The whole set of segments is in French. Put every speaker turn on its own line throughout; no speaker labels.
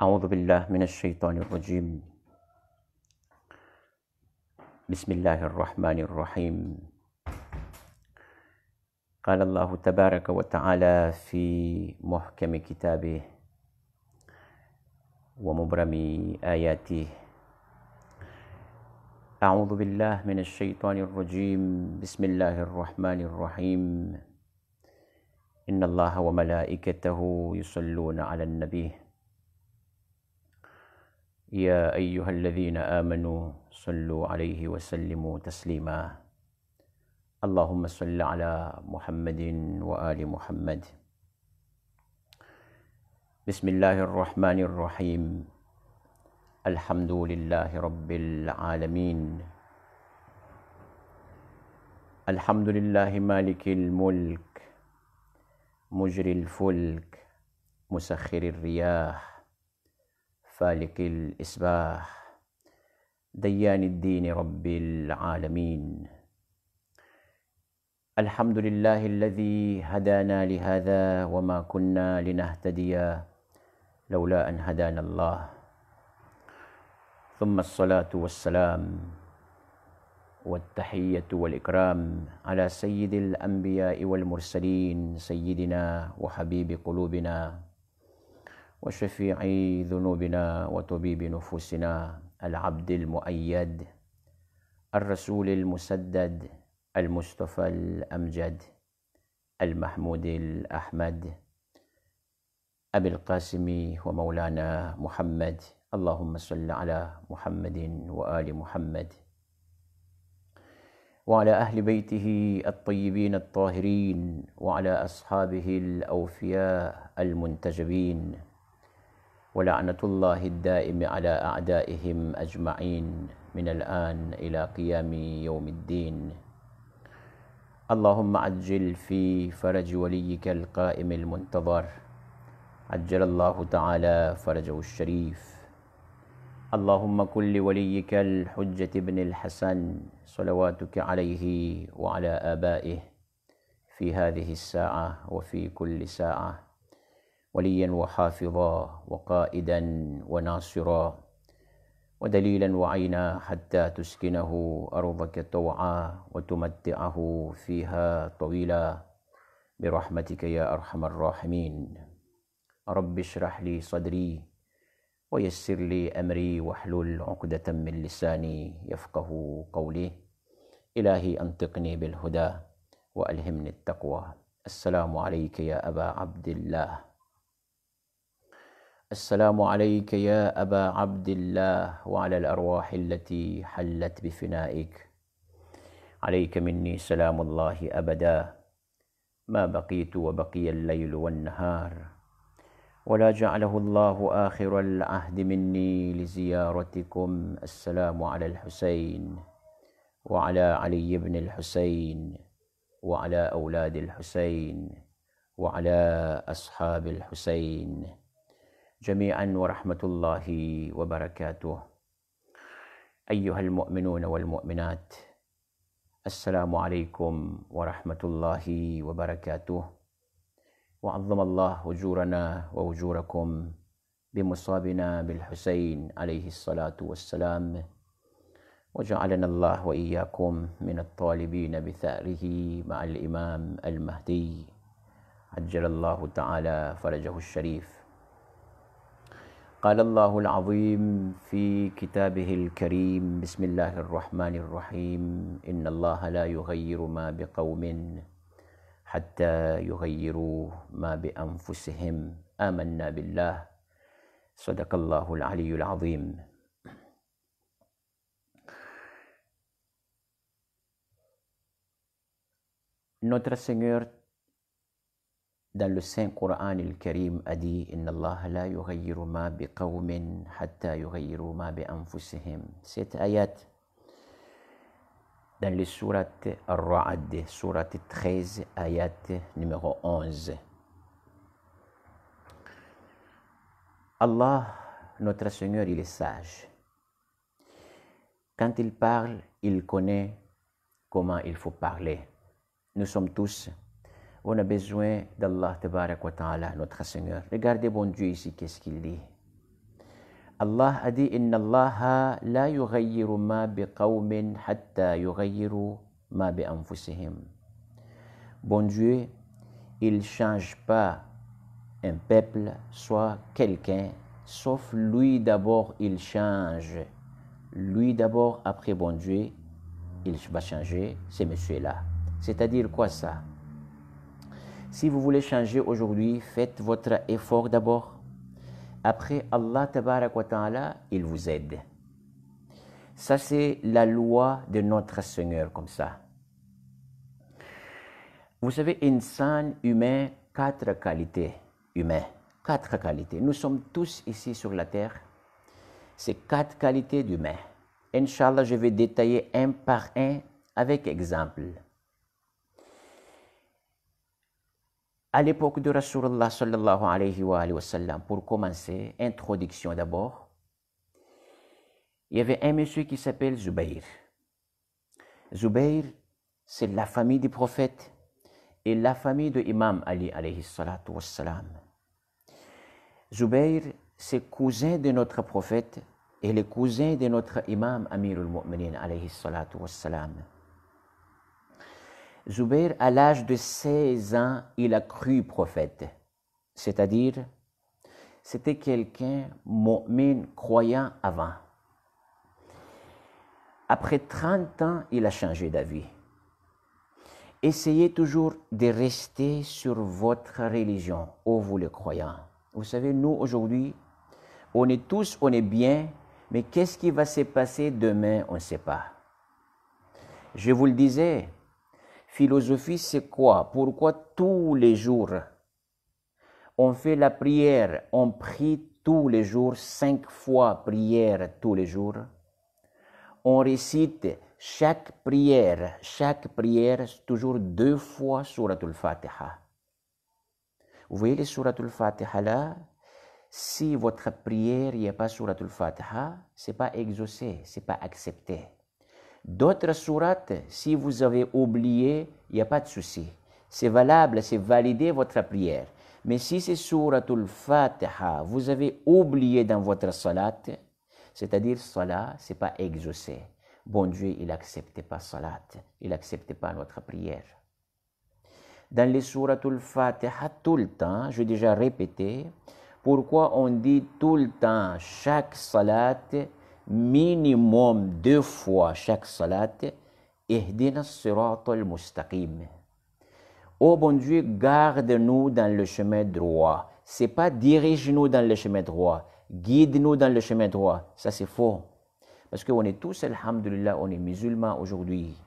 أعوذ بالله من الشيطان الرجيم. بسم الله الرحمن الرحيم. قال الله تبارك وتعالى في محكم كتابه ومبرم آياته: أعوذ بالله من الشيطان الرجيم. بسم الله الرحمن الرحيم. إن الله وملائكته يصلون على النبي يا أيها الذين آمنوا صلوا عليه وسلموا تسليما. اللهم صل على محمد وآل محمد. بسم الله الرحمن الرحيم. الحمد لله رب العالمين. الحمد لله مالك الملك مجري الفلك مسخر الرياح فالق الإصباح ديان الدين رب العالمين. الحمد لله الذي هدانا لهذا وما كنا لنهتدي لولا أن هدانا الله. ثم الصلاة والسلام والتحية والإكرام على سيد الأنبياء والمرسلين، سيدنا وحبيب قلوبنا وشفيع ذنوبنا وطبيب نفوسنا، العبد المؤيد الرسول المسدد المصطفى الأمجد المحمود الأحمد أبي القاسم ومولانا محمد. اللهم صل على محمد وآل محمد وعلى أهل بيته الطيبين الطاهرين وعلى أصحابه الأوفياء المنتجبين، ولعنة الله الدائم على أعدائهم أجمعين من الآن إلى قيام يوم الدين. اللهم عجل في فرج وليك القائم المنتظر، عجل الله تعالى فرجه الشريف. اللهم كن لوليك الحجة بن الحسن صلواتك عليه وعلى آبائه في هذه الساعة وفي كل ساعة وليا وحافظا وقائدا وناصرا ودليلا وعينا حتى تسكنه أرضك طوعا وتمتعه فيها طويلا برحمتك يا أرحم الراحمين. رب اشرح لي صدري ويسر لي أمري واحلل عقدة من لساني يفقه قولي. إلهي أنطقني بالهدى وألهمني التقوى. السلام عليك يا أبا عبد الله. السلام عليك يا أبا عبد الله وعلى الأرواح التي حلت بفنائك. عليك مني سلام الله أبدا ما بقيت وبقي الليل والنهار، ولا جعله الله آخر العهد مني لزيارتكم. السلام على الحسين وعلى علي بن الحسين وعلى أولاد الحسين وعلى أصحاب الحسين جميعا ورحمة الله وبركاته. أيها المؤمنون والمؤمنات، السلام عليكم ورحمة الله وبركاته. وعظم الله أجورنا وأجوركم بمصابنا بالحسين عليه الصلاة والسلام، وجعلنا الله وإياكم من الطالبين بثأره مع الإمام المهدي عجل الله تعالى فرجه الشريف. قال الله العظيم في كتابه الكريم: بسم الله الرحمن الرحيم. إن الله لا يغير ما بقوم حتى يغيروا ما بأنفسهم. آمنا بالله. صدق الله العلي العظيم. Notre Seigneur, dans le Saint-Coran al-Karim, a dit: Inna Allah la yughayyiru ma biqawmin hatta yughayyiru ma bi anfusihim. Cette ayat dans les sourates Ar-Ra'd, sourate 13, ayat numéro 11. Allah, notre Seigneur, il est sage. Quand il parle, il connaît comment il faut parler. Nous sommes tous, on a besoin d'Allah Tabarak wa Ta'ala, notre Seigneur. Regardez bon Dieu ici, qu'est-ce qu'il dit. Allah a dit Inna Allaha la yughayyiru ma biqawmin hatta yughayyiru ma bi anfusihim. Bon Dieu, il ne change pas un peuple, soit quelqu'un, sauf lui d'abord, il change. Lui d'abord, après bon Dieu, il va changer ces messieurs-là. C'est-à-dire quoi ça? Si vous voulez changer aujourd'hui, faites votre effort d'abord. Après, Allah tabarak wa ta'ala, il vous aide. Ça, c'est la loi de notre Seigneur comme ça. Vous savez, insan, humain, 4 qualités. Humain, 4 qualités. Nous sommes tous ici sur la terre. C'est 4 qualités d'humain. Inch'Allah, je vais détailler un par un avec exemple. À l'époque de Rasulullah sallallahu alayhi wa sallam, pour commencer, introduction d'abord, il y avait un monsieur qui s'appelle Zubayr. Zubayr, c'est la famille du prophète et la famille de Imam Ali alayhi salatu wassalam. Zubayr, c'est cousin de notre prophète et le cousin de notre Imam Amirul Mu'minin alayhi salatu wassalam. Zubayr, à l'âge de 16 ans, il a cru prophète. C'est-à-dire, c'était quelqu'un, mu'min, croyant avant. Après 30 ans, il a changé d'avis. Essayez toujours de rester sur votre religion, ô vous les croyants. Vous savez, nous, aujourd'hui, on est bien, mais qu'est-ce qui va se passer demain, on ne sait pas. Je vous le disais, philosophie, c'est quoi? Pourquoi tous les jours, on fait la prière, on prie tous les jours, 5 fois prière tous les jours. On récite chaque prière, toujours 2 fois Suratul Fatiha. Vous voyez les Suratul Fatiha là? Si votre prière, il n'y a pas Suratul Fatiha, ce n'est pas exaucé, ce n'est pas accepté. D'autres sourates, si vous avez oublié, il n'y a pas de souci. C'est valable, c'est validé votre prière. Mais si c'est Suratul Fatiha, vous avez oublié dans votre salat, c'est-à-dire salat, ce n'est pas exaucé. Bon Dieu, il n'accepte pas salat, il n'accepte pas notre prière. Dans les Suratul Fatiha, tout le temps, je l'ai déjà répété, pourquoi on dit tout le temps, chaque salat, minimum 2 fois chaque salat, Ihdina siratal mustaqim. Oh bon Dieu, garde-nous dans le chemin droit. C'est pas dirige-nous dans le chemin droit, guide-nous dans le chemin droit. Ça c'est faux. Parce qu'on est tous, alhamdulillah, on est musulmans aujourd'hui.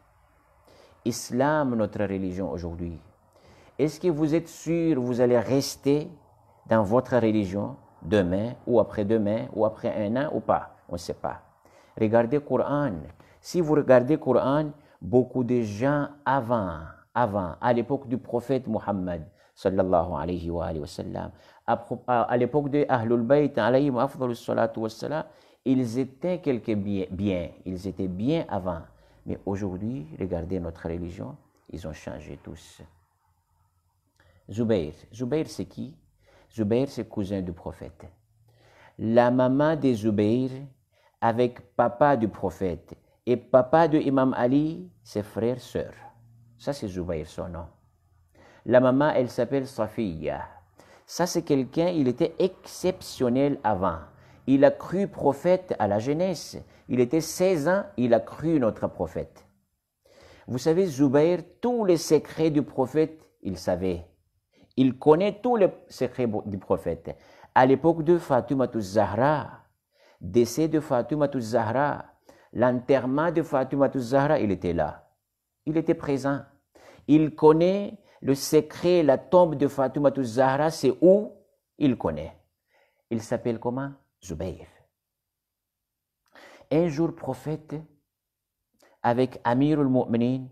Islam, notre religion aujourd'hui. Est-ce que vous êtes sûr que vous allez rester dans votre religion demain ou après-demain ou après 1 an ou pas? On ne sait pas. Regardez le Coran. Si vous regardez le Coran, beaucoup de gens avant, à l'époque du prophète Muhammad, sallallahu alayhi wa sallam, à l'époque de Ahlul Bayt, alayhim afdalus salatu wassalam, ils étaient bien, ils étaient bien avant. Mais aujourd'hui, regardez notre religion, ils ont changé tous. Zubayr c'est qui? Zubayr, c'est cousin du prophète. La maman de Zubayr, avec papa du prophète, et papa de Imam Ali, c'est frère, sœur. Ça, c'est Zubayr, son nom. La maman, elle s'appelle Safiya. Ça, c'est quelqu'un, il était exceptionnel avant. Il a cru prophète à la jeunesse. Il était 16 ans, il a cru notre prophète. Vous savez, Zubayr, tous les secrets du prophète, il savait. Il connaît tous les secrets du prophète. À l'époque de Fatimatou Zahra, décès de Fatimatou Zahra, l'enterrement de Fatimatou Zahra, il était là. Il était présent. Il connaît le secret, la tombe de Fatimatou Zahra, c'est où? Il connaît. Il s'appelle comment? Zubayr. Un jour, prophète, avec Amirul Mu'minin,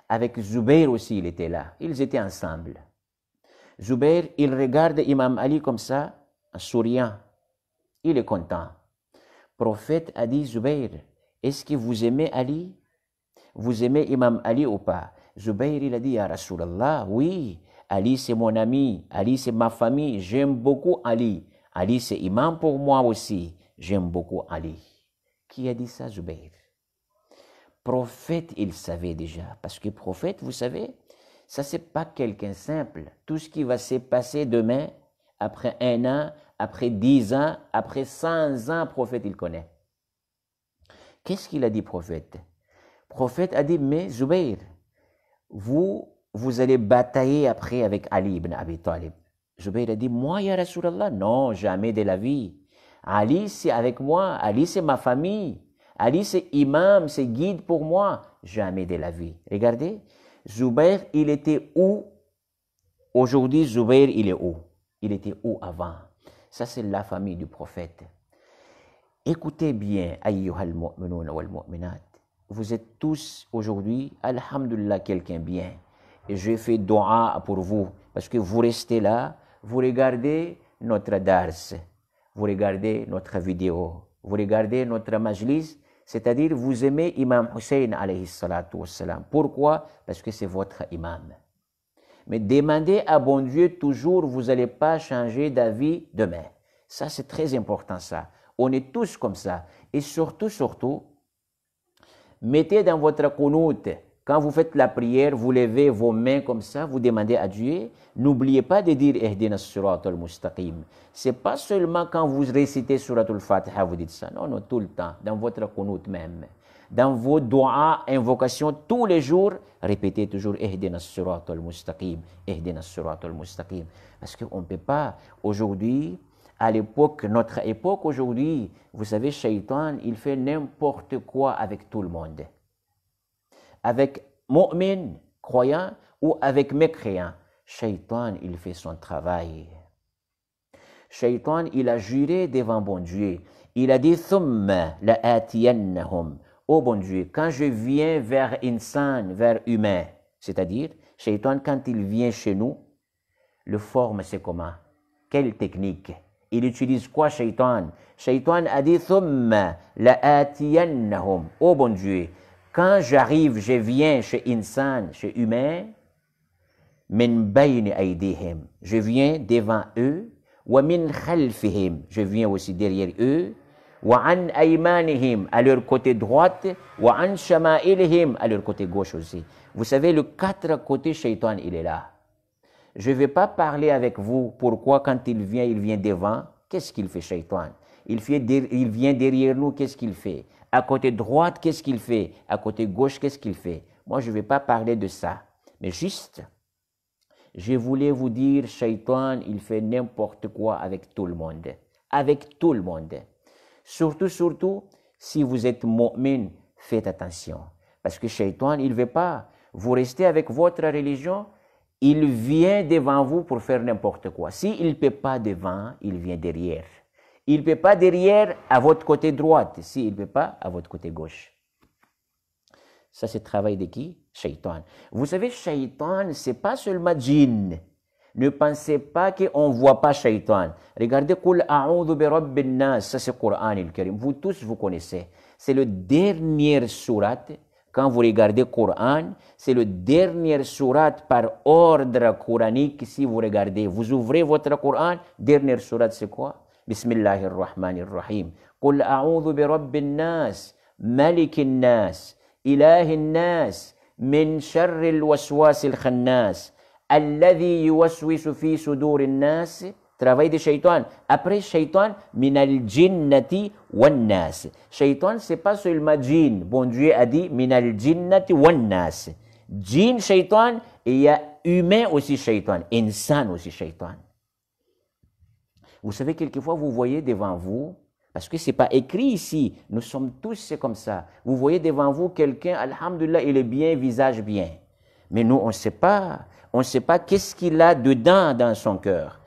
avec Zubayr aussi, il était là. Ils étaient ensemble. Zubayr, il regarde Imam Ali comme ça, en souriant. Il est content. Prophète a dit, Zubayr, est-ce que vous aimez Ali? Vous aimez Imam Ali ou pas? Zubayr, il a dit, Ya Rasulallah, oui, Ali c'est mon ami, Ali c'est ma famille, j'aime beaucoup Ali. Ali c'est imam pour moi aussi. j'aime beaucoup Ali. Qui a dit ça? Zubayr. Prophète, il savait déjà. Parce que prophète, vous savez, ça c'est pas quelqu'un simple. Tout ce qui va se passer demain, après 1 an, après 10 ans, après 100 ans, prophète, il connaît. Qu'est-ce qu'il a dit, prophète? Prophète a dit, mais Zubayr, vous allez batailler après avec Ali ibn Abi Talib. Zubayr a dit, moi, ya Rasulallah, non, jamais de la vie. Ali, c'est avec moi. Ali, c'est ma famille. Ali, c'est imam, c'est guide pour moi. Jamais de la vie. Regardez, Zubayr, il était où? Aujourd'hui, Zubayr, il est où? Il était où avant? Ça, c'est la famille du prophète. Écoutez bien, ayyuhal mu'minun wal mu'minat. Vous êtes tous aujourd'hui, alhamdulillah, quelqu'un bien. Et je fais dua pour vous, parce que vous restez là, vous regardez notre dars, vous regardez notre vidéo, vous regardez notre majlis, c'est-à-dire vous aimez Imam Hussein alayhi salatu wassalam. Pourquoi? Parce que c'est votre imam. Mais demandez à bon Dieu toujours, vous n'allez pas changer d'avis demain. Ça, c'est très important, ça. On est tous comme ça. Et surtout, mettez dans votre qunut, quand vous faites la prière, vous levez vos mains comme ça, vous demandez à Dieu. N'oubliez pas de dire Ihdina as-sirat al-mustaqim. C'est pas seulement quand vous récitez Surat al-Fatiha, vous dites ça. Non, tout le temps, dans votre qunut même. Dans vos doigts, invocations, tous les jours, répétez toujours Ihdina as-sirat al-mustaqim, Ihdina as-sirat al-mustaqim. Parce qu'on ne peut pas, aujourd'hui, à l'époque, notre époque aujourd'hui, vous savez, Shaitan, il fait n'importe quoi avec tout le monde. Avec mu'min, croyant, ou avec mécréant. Shaitan, il fait son travail. Shaitan, il a juré devant bon Dieu. Il a dit, Thumma la'atiyannahum. Oh bon Dieu, quand je viens vers insan, vers humain, c'est-à-dire, Shaitan, quand il vient chez nous, le forme, c'est comment? Quelle technique? Il utilise quoi, Shaitan? Shaitan a dit, Thumma la'atiyannahum. Oh bon Dieu, quand j'arrive, je viens chez insan, chez humain, min bayni aydihim, je viens devant eux, wa min khalfihim, je viens aussi derrière eux, wa an aymanihim, à leur côté droite, wa an shama'ilihim, à leur côté gauche aussi. Vous savez, le 4 côtés, Shaitan, il est là. Je ne vais pas parler avec vous pourquoi quand il vient devant. Qu'est-ce qu'il fait, Shaitan? Il vient derrière nous, qu'est-ce qu'il fait? À côté droite, qu'est-ce qu'il fait? À côté gauche, qu'est-ce qu'il fait? Moi, je ne vais pas parler de ça. Mais juste, je voulais vous dire, Shaitan, il fait n'importe quoi avec tout le monde. Avec tout le monde. Surtout, si vous êtes mu'min, faites attention. Parce que Shaitan, il ne veut pas. Vous restez avec votre religion, il vient devant vous pour faire n'importe quoi. S'il ne peut pas devant, il vient derrière. Il ne peut pas derrière à votre côté droite. S'il ne peut pas, à votre côté gauche. Ça, c'est le travail de qui? Shaitan. Vous savez, Shaitan, ce n'est pas seulement djinn. Ne pensez pas qu'on ne voit pas Shaitan. Regardez, Qul a'udhu bi rabbin nas. Ça, c'est le Coran al-Karim. Vous tous, vous connaissez. C'est le dernier surat. Quand vous regardez le Coran, c'est le dernier surat par ordre coranique. Si vous regardez, vous ouvrez votre Coran, dernier surat, c'est quoi? Bismillahirrahmanirrahim. Qul a'udhu bi rabbin nas, malikin nas, ilahin nas, min sharril waswasil khannas, alladhi yuwaswisu fi sudurin nas. Travail de Shaitan. Après Shaitan, minal jinnati wan nas. Shaitan, c'est pas seulement djinn. Bon Dieu a dit minal jinnati wan nas. Djinn, Shaitan, et il y a humain aussi Shaitan. Insan aussi Shaitan. Vous savez, quelquefois, vous voyez devant vous, parce que ce n'est pas écrit ici, nous sommes tous comme ça. Vous voyez devant vous quelqu'un, alhamdulillah, il est bien, visage bien. Mais nous, on ne sait pas. On ne sait pas qu'est-ce qu'il a dedans dans son cœur.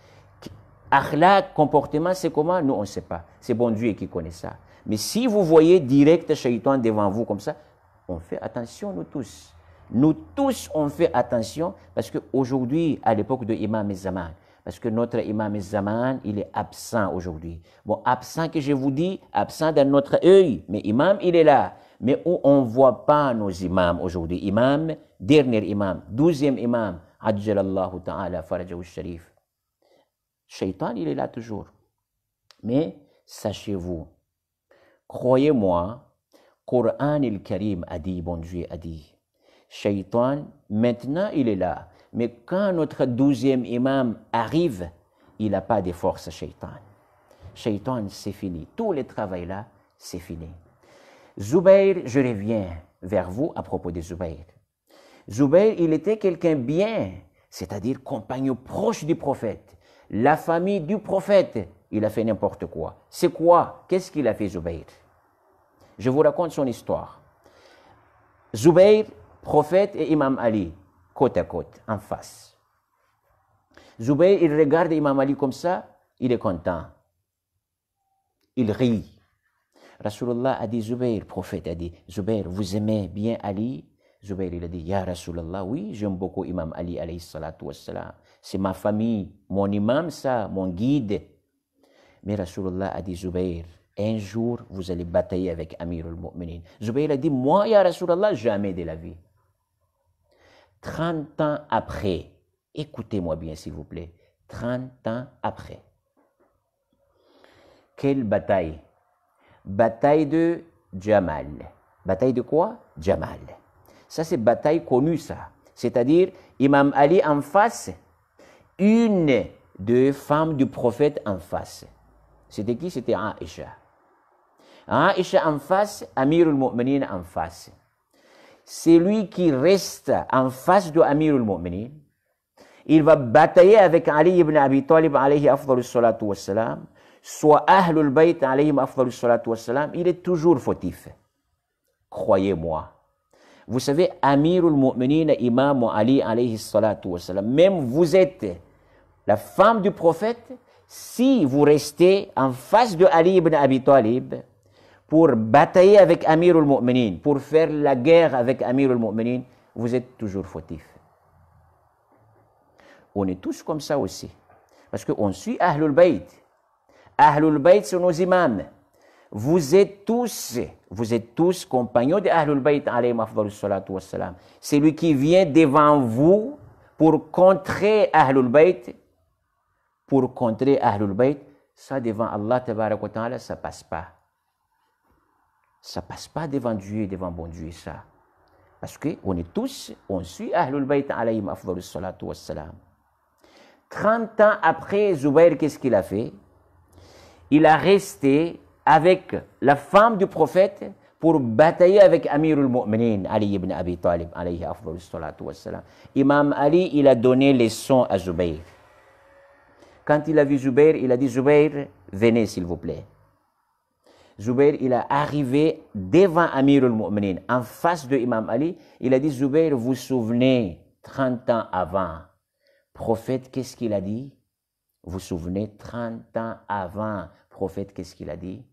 Akhlaq, comportement, c'est comment? Nous, on ne sait pas. C'est bon Dieu qui connaît ça. Mais si vous voyez direct Shaitan devant vous comme ça, on fait attention, nous tous. Nous tous, on fait attention parce qu'aujourd'hui, à l'époque de Imam Zaman, parce que notre Imam Zaman, il est absent aujourd'hui. Bon, absent que je vous dis, absent dans notre œil, mais Imam, il est là. Mais où on ne voit pas nos imams aujourd'hui. Imam, dernier imam, 12e imam, Ajjalallahu ta'ala farajahu sharif. Shaitan, il est là toujours. Mais sachez-vous, Croyez-moi, Coran el-Karim a dit, bon Dieu a dit, Shaitan, maintenant il est là, mais quand notre 12e imam arrive, il n'a pas de force, Shaitan. Shaitan, c'est fini. Tout le travail là, c'est fini. Zubayr, je reviens vers vous à propos de Zubayr. Zubayr, il était quelqu'un bien, c'est-à-dire compagnon proche du prophète. La famille du prophète, il a fait n'importe quoi. C'est quoi? Qu'est-ce qu'il a fait, Zubayr? Je vous raconte son histoire. Zubayr, prophète et Imam Ali, côte à côte, en face. Zubayr, il regarde Imam Ali comme ça, il est content. Il rit. Rasulullah a dit, Zubayr, prophète a dit, Zubayr, vous aimez bien Ali? Zubayr, il a dit, Ya Rasulallah, oui, j'aime beaucoup Imam Ali, alayhi salatu wassalam. C'est ma famille, mon imam, ça, mon guide. Mais Rasulullah a dit, Zubayr, un jour, vous allez batailler avec Amir al-Mu'minin. Zubayr a dit, moi, Ya Rasulallah, jamais de la vie. 30 ans après, écoutez-moi bien, s'il vous plaît, 30 ans après. Quelle bataille? Bataille de Jamal. Bataille de quoi? Jamal. Ça, c'est bataille connue, ça. C'est-à-dire, Imam Ali en face, une des femmes du prophète en face. C'était qui? C'était Aïcha. Aïcha en face, Amir al-Mu'minin en face. Celui qui reste en face de Amir al-Mu'minin, il va batailler avec Ali ibn Abi Talib, alayhi afdalus salatu wassalam, soit Ahlul Bayt, alayhi afdalus salatu wassalam, il est toujours fautif. Croyez-moi. Vous savez, Amirul Mu'minin, Imam Ali, alayhi salatu wassalam, même vous êtes la femme du prophète, si vous restez en face de Ali ibn Abi Talib pour batailler avec Amirul Mu'minin, pour faire la guerre avec Amirul Mu'minin, vous êtes toujours fautif. On est tous comme ça aussi. Parce qu'on suit Ahlul Bayt. Ahlul Bayt sont nos imams. Vous êtes tous compagnons de Ahlul Bayt, alayhi afdalus salatu wassalam. Celui qui vient devant vous pour contrer Ahlul Bayt, ça devant Allah tabarak wa ta'ala, ça passe pas. Ça passe pas devant Dieu, devant bon Dieu, ça. Parce qu'on est tous, on suit Ahlul Bayt, alayhi afdalus salatu wassalam. 30 ans après, Zubayr, qu'est-ce qu'il a fait? Il a resté avec la femme du prophète pour batailler avec Amirul Mu'minin, Ali ibn Abi Talib, alayhi afdalus salatu wassalam. Imam Ali, il a donné les leçons à Zubayr. Quand il a vu Zubayr, il a dit, Zubayr, venez s'il vous plaît. Zubayr, il est arrivé devant Amirul Mu'minin, en face de Imam Ali. Il a dit, Zubayr, vous vous souvenez, 30 ans avant, prophète, qu'est-ce qu'il a dit? Vous vous souvenez, 30 ans avant, prophète, qu'est-ce qu'il a dit?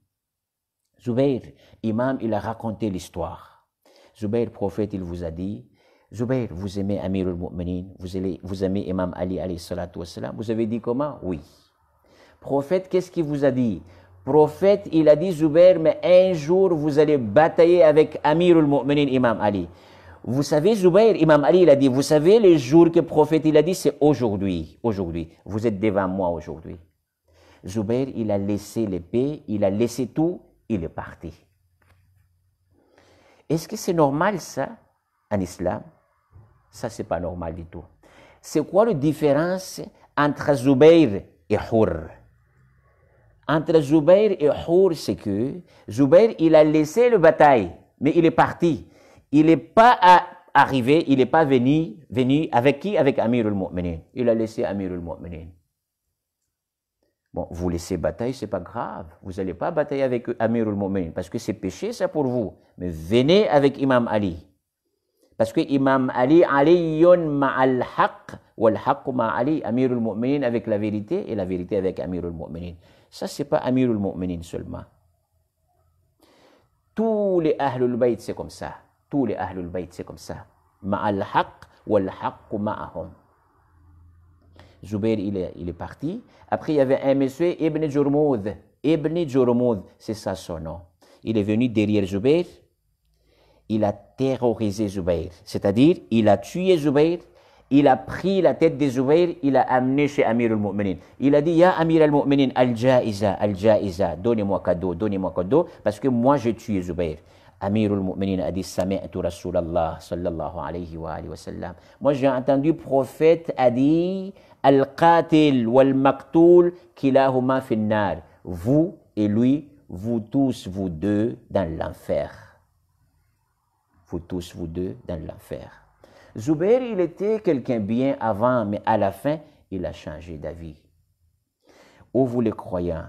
Zubayr, imam, il a raconté l'histoire. Zubayr, prophète, il vous a dit, Zubayr, vous aimez Amir al-Mu'minin, vous aimez Imam Ali, alayhi salatu wassalam. Vous avez dit comment? Oui. Prophète, qu'est-ce qu'il vous a dit? Prophète, il a dit, Zubayr, mais un jour, vous allez batailler avec Amir al-Mu'minin, Imam Ali. Vous savez, Zubayr, Imam Ali, il a dit, vous savez, les jours que le prophète, il a dit, c'est aujourd'hui. Aujourd'hui. Vous êtes devant moi aujourd'hui. Zubayr, il a laissé l'épée, il a laissé tout, il est parti. Est-ce que c'est normal ça, en islam? Ça, c'est pas normal du tout. C'est quoi la différence entre Zubayr et Hur? Entre Zubayr et Hur, c'est que Zubayr, il a laissé la bataille, mais il est parti. Il n'est pas arrivé, il n'est pas venu avec qui? Avec Amir al-Mu'minin. Il a laissé Amir al-Mu'minin. Bon, vous laissez bataille, c'est pas grave. Vous n'allez pas batailler avec Amir al-Mu'minin parce que c'est péché, ça pour vous. Mais venez avec Imam Ali. Parce que Imam Ali, aliyun ma'al haqq, wal haqq ma'ali, Amir al-Mu'minin avec la vérité et la vérité avec Amir al-Mu'minin. Ça, c'est pas Amir al-Mu'minin seulement. Tous les Ahlul Bayt, c'est comme ça. Tous les Ahlul Bayt, c'est comme ça. Ma'al haqq, wal haqq ma'ahum. Zubayr, il est parti. Après, il y avait un monsieur, Ibn Jurmoud. Ibn Jurmoud, c'est ça son nom. Il est venu derrière Zubayr. Il a terrorisé Zubayr. C'est-à-dire, il a tué Zubayr il a pris la tête de Zubayr, il a amené chez Amir al-Mu'minin. Il a dit, Ya Amir al-Mu'minin, al-Ja'iza, donnez-moi cadeau, parce que moi j'ai tué Zubayr. Amir al-Mu'minin a dit, Sami'tu Rasulallah, sallallahu alayhi wa sallam. Moi j'ai entendu le prophète a dit, Al-Qatil wal-Maqtoul, kilahuma fin-nar. Vous et lui, vous tous, vous deux, dans l'enfer. Vous tous, vous deux, dans l'enfer. Zubayr, il était quelqu'un bien avant, mais à la fin, il a changé d'avis. Ô vous les croyants,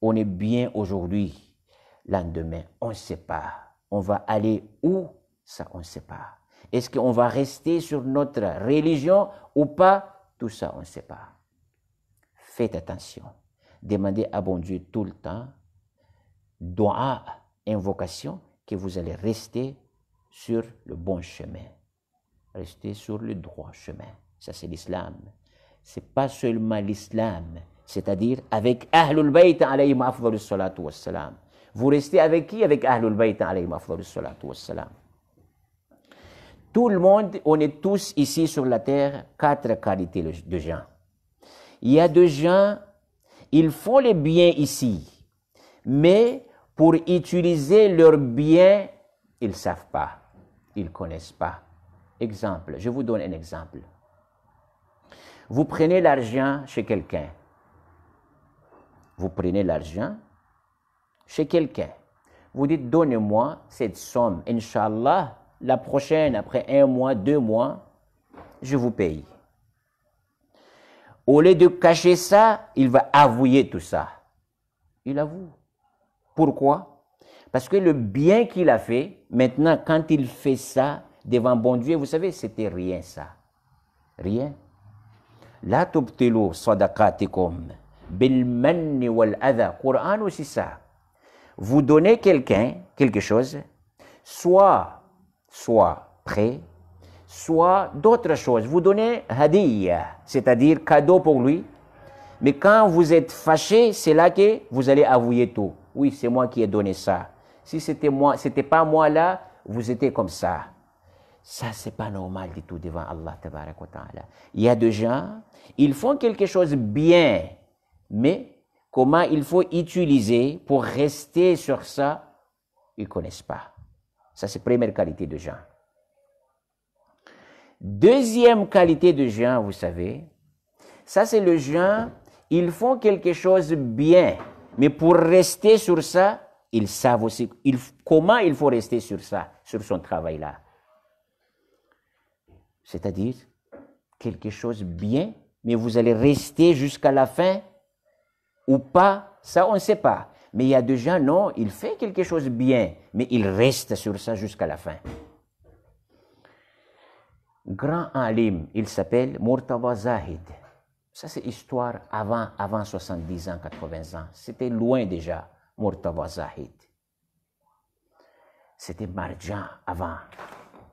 on est bien aujourd'hui, lendemain, on ne sait pas. On va aller où? Ça, on ne sait pas. Est-ce qu'on va rester sur notre religion ou pas? Tout ça, on ne sait pas. Faites attention. Demandez à bon Dieu tout le temps, doua, invocation, que vous allez rester sur le bon chemin. Rester sur le droit chemin. Ça, c'est l'islam. Ce n'est pas seulement l'islam, c'est-à-dire avec Ahlul Bayt alayhim afdalus salatu wassalam. Vous restez avec qui? Avec Ahlul Bayt alayhim afdalus salatu wassalam. Tout le monde, on est tous ici sur la terre, 4 qualités de gens. Il y a des gens, ils font les biens ici, mais pour utiliser leurs biens, ils ne savent pas, ils ne connaissent pas. Exemple, je vous donne un exemple. Vous prenez l'argent chez quelqu'un. Vous prenez l'argent chez quelqu'un. Vous dites, donnez-moi cette somme, Inch'Allah, la prochaine, après 1 mois, 2 mois, je vous paye. Au lieu de cacher ça, il va avouer tout ça. Il avoue. Pourquoi? Parce que le bien qu'il a fait, maintenant, quand il fait ça devant bon Dieu, vous savez, c'était rien ça. Rien. La tubtilu sadaqatikum bil manni wal adha. Coran aussi ça. Vous donnez quelqu'un quelque chose, soit prêt, soit d'autres choses. Vous donnez hadiyya, c'est-à-dire cadeau pour lui. Mais quand vous êtes fâché, c'est là que vous allez avouer tout. Oui, c'est moi qui ai donné ça. Si c'était moi, c'était pas moi là, vous étiez comme ça. Ça, c'est pas normal du tout devant Allah tabarak wa ta'ala. Il y a des gens, ils font quelque chose bien, mais comment il faut utiliser pour rester sur ça, ils ne connaissent pas. Ça, c'est la première qualité de gens. Deuxième qualité de gens, vous savez, ça, c'est le gens, ils font quelque chose bien, mais pour rester sur ça, ils savent aussi comment il faut rester sur ça, sur son travail-là. C'est-à-dire, quelque chose bien, mais vous allez rester jusqu'à la fin ou pas, ça on ne sait pas. Mais il y a des gens, non, il fait quelque chose bien, mais il reste sur ça jusqu'à la fin. Grand alim, il s'appelle Murtada Zahid. Ça c'est histoire avant 70 ans, 80 ans. C'était loin déjà, Murtada Zahid. C'était Marjan avant.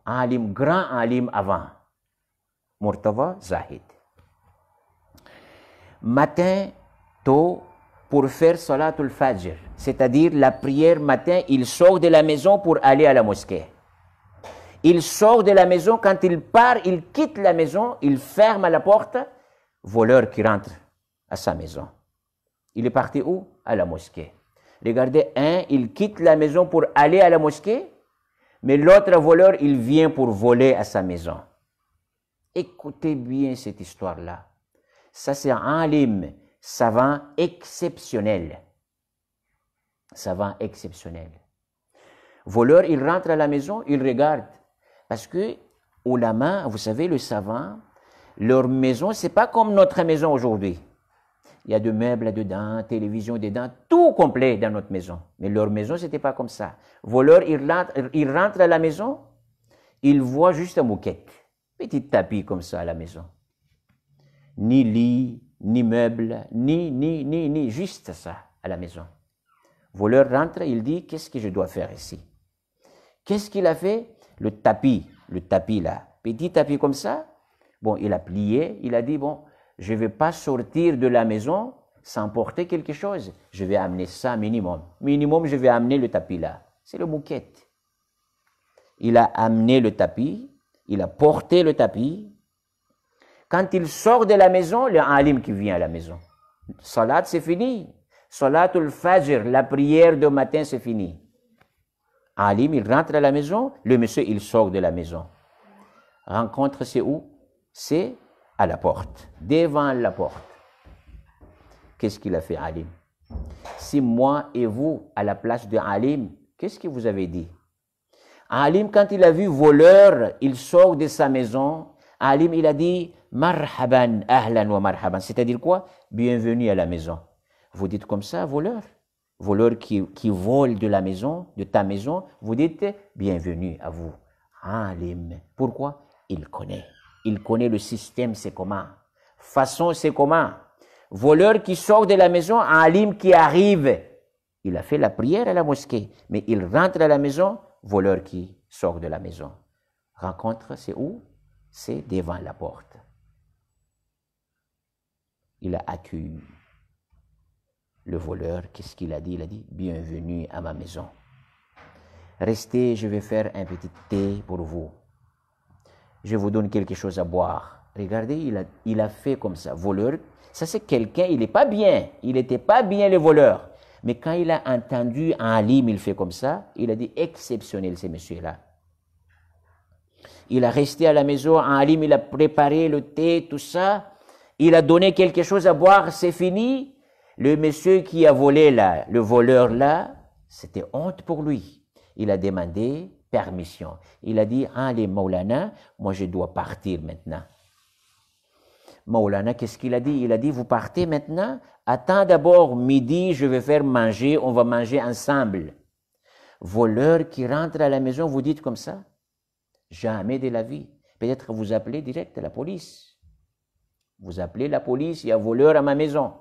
Alim, grand alim avant. Murtada Zahid. Matin, tôt, pour faire Salatul Fajr, c'est-à-dire la prière matin, il sort de la maison pour aller à la mosquée. Il sort de la maison, quand il part, il quitte la maison, il ferme la porte, voleur qui rentre à sa maison. Il est parti où? À la mosquée. Regardez, il quitte la maison pour aller à la mosquée, mais l'autre voleur, il vient pour voler à sa maison. Écoutez bien cette histoire-là. Ça, c'est un alim, savant exceptionnel. Savant exceptionnel. Voleur, il rentre à la maison, il regarde. Parce que, ulama, vous savez, le savant, leur maison, c'est pas comme notre maison aujourd'hui. Il y a des meubles dedans, télévision dedans, tout complet dans notre maison. Mais leur maison, c'était pas comme ça. Voleur, il rentre à la maison, il voit juste une moquette. Petit tapis comme ça à la maison. Ni lit, ni meuble, ni, juste ça à la maison. Voleur rentre, il dit, qu'est-ce que je dois faire ici? Qu'est-ce qu'il a fait? Le tapis là, petit tapis comme ça. Bon, il a plié, il a dit, bon, je ne vais pas sortir de la maison sans porter quelque chose. Je vais amener ça minimum. Minimum, je vais amener le tapis là. C'est le moquette. Il a amené le tapis, il a porté le tapis, Quand il sort de la maison, le alim qui vient à la maison. Salat, c'est fini. Salatul Fajr, la prière de matin, c'est fini. Alim, il rentre à la maison, le monsieur, il sort de la maison. Rencontre, c'est où? C'est à la porte, devant la porte. Qu'est-ce qu'il a fait, Alim? Si moi et vous, à la place de Alim, qu'est-ce que vous avez dit? Alim, quand il a vu voleur, il sort de sa maison. Alim, il a dit marhaban, ahlan wa marhaban. C'est-à-dire quoi? Bienvenue à la maison. Vous dites comme ça, voleur? Voleur qui vole de la maison, de ta maison, vous dites bienvenue à vous. Alim. Pourquoi? Il connaît. Il connaît le système, c'est comment. Façon, c'est comment. Voleur qui sort de la maison, alim qui arrive. Il a fait la prière à la mosquée, mais il rentre à la maison, voleur qui sort de la maison. Rencontre, c'est où? C'est devant la porte. Il a accueilli le voleur. Qu'est-ce qu'il a dit? Il a dit, bienvenue à ma maison. Restez, je vais faire un petit thé pour vous. Je vous donne quelque chose à boire. Regardez, il a fait comme ça. Voleur, ça c'est quelqu'un, il n'est pas bien. Il n'était pas bien, le voleur. Mais quand il a entendu un alim, il fait comme ça, il a dit, exceptionnel, ce monsieur-là. Il a resté à la maison, un alim, il a préparé le thé, tout ça. Il a donné quelque chose à boire, c'est fini. Le monsieur qui a volé là, le voleur là, c'était honte pour lui. Il a demandé permission. Il a dit, allez Maulana, moi je dois partir maintenant. Maulana, qu'est-ce qu'il a dit? Il a dit, vous partez maintenant? Attends d'abord, midi, je vais faire manger, on va manger ensemble. Voleur qui rentre à la maison, vous dites comme ça? Jamais de la vie. Peut-être vous appelez direct la police. Vous appelez la police, il y a voleur à ma maison.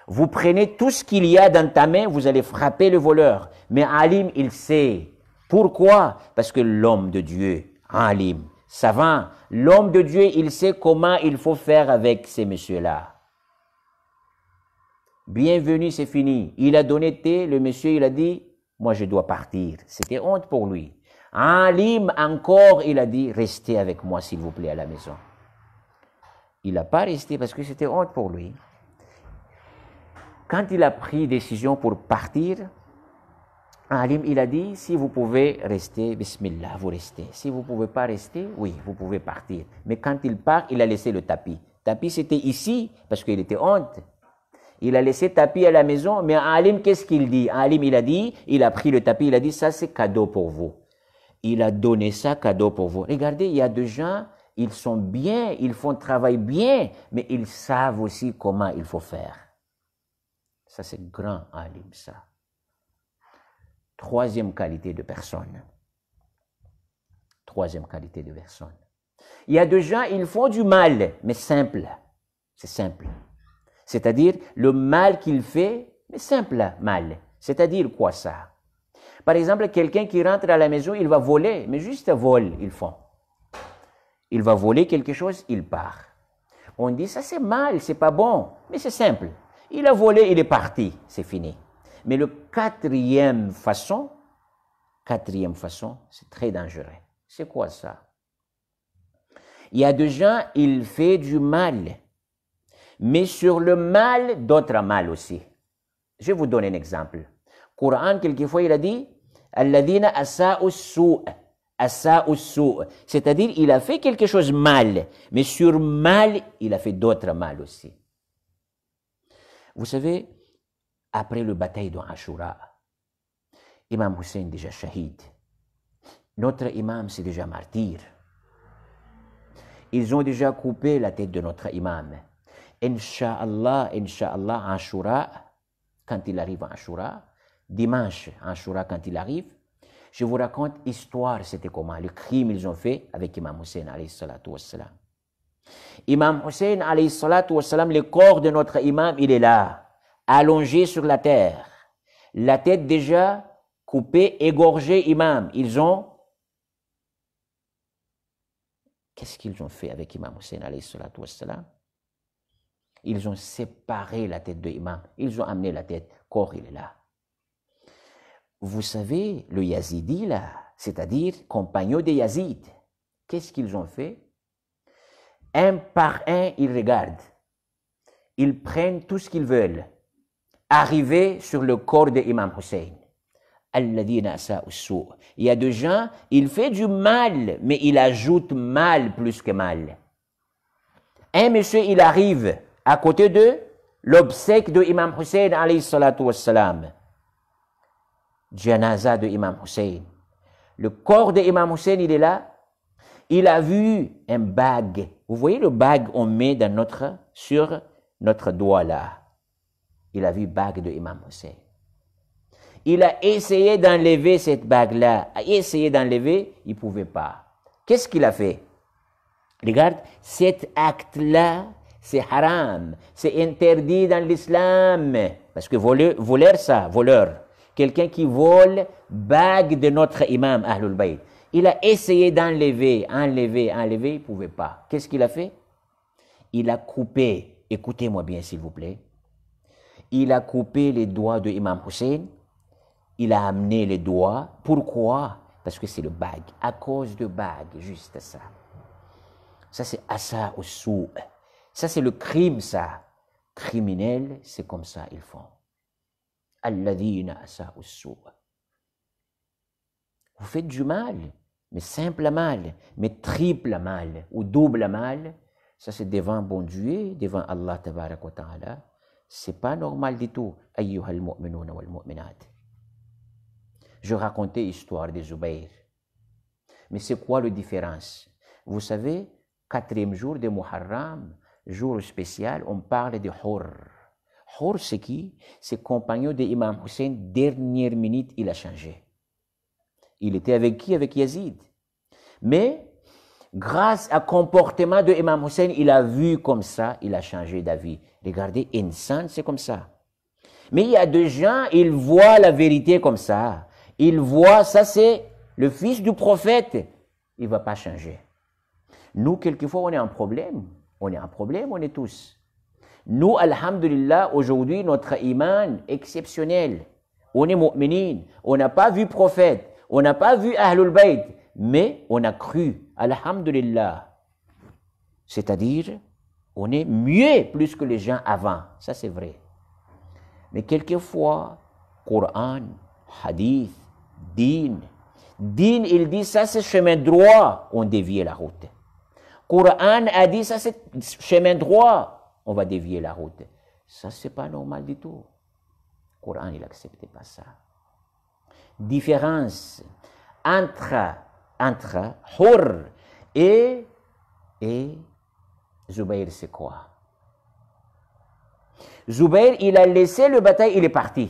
Vous prenez tout ce qu'il y a dans ta main, vous allez frapper le voleur. Mais Alim, il sait. Pourquoi? Parce que l'homme de Dieu, Alim, savant, l'homme de Dieu, il sait comment il faut faire avec ces messieurs-là. Bienvenue, c'est fini. Il a donné thé, le monsieur, il a dit, moi je dois partir. C'était honte pour lui. Alim, encore, il a dit, restez avec moi s'il vous plaît à la maison. Il n'a pas resté parce que c'était honte pour lui. Quand il a pris décision pour partir, Alim, il a dit, si vous pouvez rester, bismillah, vous restez. Si vous ne pouvez pas rester, oui, vous pouvez partir. Mais quand il part, il a laissé le tapis. Tapis, c'était ici, parce qu'il était honte. Il a laissé tapis à la maison, mais Alim, qu'est-ce qu'il dit? Alim, il a dit, il a pris le tapis, il a dit, ça c'est cadeau pour vous. Il a donné ça cadeau pour vous. Regardez, il y a des gens, ils sont bien, ils font travail bien, mais ils savent aussi comment il faut faire. Ça, c'est grand alim, ça. Troisième qualité de personne. Troisième qualité de personne. Il y a des gens, ils font du mal, mais simple. C'est simple. C'est-à-dire, le mal qu'il fait, mais simple mal. C'est-à-dire quoi ça? Par exemple, quelqu'un qui rentre à la maison, il va voler, mais juste vol, ils font. Il va voler quelque chose, il part. On dit, ça c'est mal, c'est pas bon, mais c'est simple. Il a volé, il est parti, c'est fini. Mais le quatrième façon, c'est très dangereux. C'est quoi ça? Il y a des gens, ils font du mal. Mais sur le mal, d'autres mal aussi. Je vais vous donner un exemple. Le Coran, quelquefois, il a dit Alladhina asa'u as-su'. C'est-à-dire, il a fait quelque chose mal. Mais sur mal, il a fait d'autres mal aussi. Vous savez, après la bataille d'Ashura, Imam Hussein déjà shahid. Notre imam, c'est déjà martyr. Ils ont déjà coupé la tête de notre imam. Inch'Allah, Ashura, quand il arrive à Ashura, dimanche, Ashura, quand il arrive, je vous raconte l'histoire, c'était comment, le crime ils ont fait avec Imam Hussein, alayhi salatu wassalam. Imam Hussein, alayhi salatu wassalam, le corps de notre imam, il est là, allongé sur la terre. La tête déjà coupée, égorgée, imam. Qu'est-ce qu'ils ont fait avec Imam Hussein, alayhi salatu wassalam? Ils ont séparé la tête de l'imam. Ils ont amené la tête. Corps, il est là. Vous savez, le Yazidi, là, c'est-à-dire compagnon de Yazid, qu'est-ce qu'ils ont fait? Un par un, ils regardent. Ils prennent tout ce qu'ils veulent. Arriver sur le corps de Imam Hussein. Alladhina asa'u as-su'. Il y a des gens, il fait du mal, mais il ajoute mal plus que mal. Un monsieur, il arrive à côté de l'obsèque de Imam Hussein, alayhi salatu wassalam. Janaza de Imam Hussein. Le corps de Imam Hussein, il est là. Il a vu un bague. Vous voyez le bague qu'on met sur notre doigt là. Il a vu bague de Imam Hussein. Il a essayé d'enlever cette bague-là. A essayé d'enlever, il ne pouvait pas. Qu'est-ce qu'il a fait? Regarde, cet acte-là, c'est haram. C'est interdit dans l'islam. Parce que voleur. Quelqu'un qui vole bague de notre imam, Ahlul Bayt. Il a essayé d'enlever, il ne pouvait pas. Qu'est-ce qu'il a fait? Il a coupé, écoutez-moi bien s'il vous plaît, il a coupé les doigts de Imam Hussein, il a amené les doigts. Pourquoi? Parce que c'est le bague, à cause de bague, juste ça. Ça c'est asa au sou. Ça c'est le crime, ça. Criminel, c'est comme ça ils font. Alladhina asa au sou. Vous faites du mal, mais simple mal, mais triple mal ou double mal. Ça c'est devant bon Dieu, devant Allah tabarak wa ta'ala. C'est pas normal du tout. Ayyuhal mu'minuna wal mu'minat. Je racontais l'histoire de Zubayr. Mais c'est quoi la différence? Vous savez, 4e jour de Muharram, jour spécial, on parle de Hur. Hur, c'est qui? C'est compagnon de Imam Hussein, dernière minute, il a changé. Il était avec qui? Avec Yazid. Mais, grâce au comportement de Imam Hussein, il a vu comme ça, il a changé d'avis. Regardez, insan, c'est comme ça. Mais il y a des gens, ils voient la vérité comme ça. Ils voient, ça c'est le fils du prophète. Il ne va pas changer. Nous, quelquefois, on est en problème. On est tous. Nous, alhamdulillah, aujourd'hui, notre iman exceptionnel. On est mu'minin. On n'a pas vu prophète. On n'a pas vu Ahlul Bayt. Mais on a cru. Alhamdulillah. C'est-à-dire, on est mieux plus que les gens avant. Ça, c'est vrai. Mais quelquefois, Coran, Hadith, Din, il dit ça, c'est chemin droit. On dévie la route. Coran a dit ça, c'est chemin droit. On va dévier la route. Ça, c'est pas normal du tout. Coran, il n'acceptait pas ça. Différence entre Hur et Zubayr, c'est quoi? Zubayr, il a laissé le bataille, il est parti.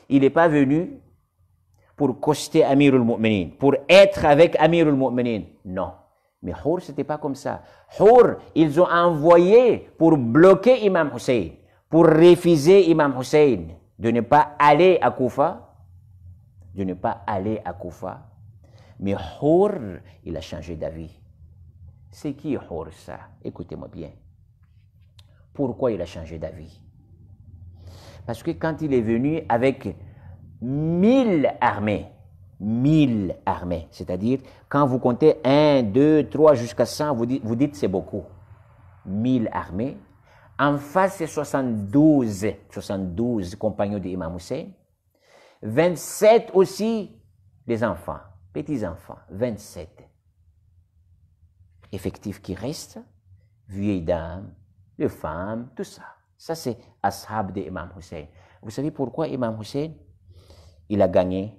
Il n'est pas venu pour coster Amirul Mu'minin, pour être avec Amirul Mu'minin. Non. Mais Hur, ce n'était pas comme ça. Hur, ils ont envoyé pour bloquer Imam Hussein, pour refuser Imam Hussein de ne pas aller à Koufa. Mais Hur, il a changé d'avis. C'est qui Hur, ça? Écoutez-moi bien. Pourquoi il a changé d'avis? Parce que quand il est venu avec 1000 armées, c'est-à-dire quand vous comptez 1, 2, 3 jusqu'à 100, vous dites c'est beaucoup. 1000 armées. En face, c'est 72 compagnons d'Imam Hussein. 27 aussi des enfants, petits-enfants, 27. Effectifs qui restent, vieilles dames, les femmes, tout ça. Ça, c'est Ashab d'Imam Hussein. Vous savez pourquoi Imam Hussein, il a gagné?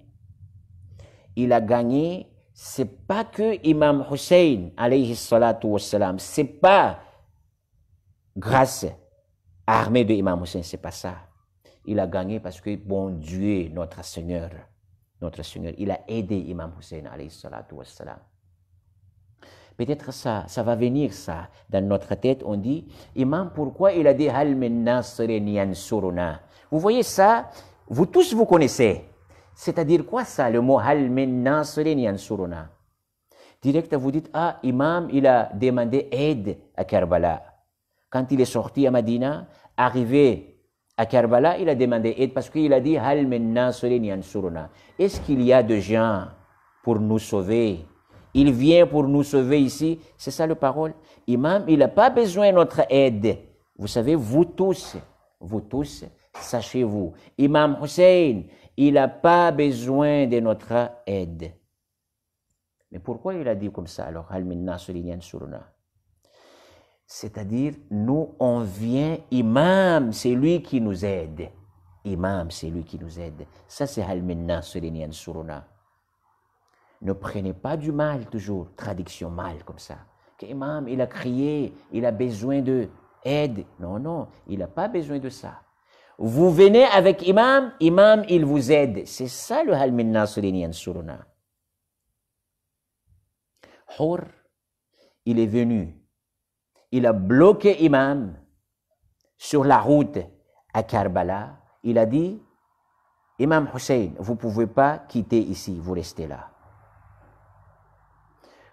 Il a gagné, c'est pas que Imam Hussein, alayhi salatu wassalam, c'est pas grâce à l'armée de Imam Hussein, c'est pas ça. Il a gagné parce que, bon Dieu, notre Seigneur, il a aidé Imam Hussein, alayhi salatu wassalam. Peut-être ça va venir ça. Dans notre tête, on dit, Imam, pourquoi il a dit, Hal min nasirin yansuruna? Vous voyez ça, vous tous vous connaissez. C'est-à-dire quoi ça, le mot Hal min nasirin yansuruna? Direct, vous dites, ah, Imam, il a demandé aide à Karbala. Quand il est sorti à Medina, arrivé à Karbala, il a demandé aide parce qu'il a dit, Hal min nasirin yansuruna. Est-ce qu'il y a des gens pour nous sauver? Il vient pour nous sauver ici. C'est ça la parole. Imam, il n'a pas besoin de notre aide. Vous savez, vous tous, sachez-vous, Imam Hussein, il n'a pas besoin de notre aide. Mais pourquoi il a dit comme ça alors? C'est-à-dire, nous, on vient, Imam, c'est lui qui nous aide. Imam, c'est lui qui nous aide. Ça, c'est Halminna Surina Suruna. Ne prenez pas du mal toujours, traduction mal comme ça. Que Imam, il a crié, il a besoin d'aide. Non, non, il n'a pas besoin de ça. Vous venez avec Imam, Imam, il vous aide. C'est ça le Halminna Surina Suruna. Hur, il est venu. Il a bloqué Imam sur la route à Karbala. Il a dit, Imam Hussein, vous ne pouvez pas quitter ici, vous restez là.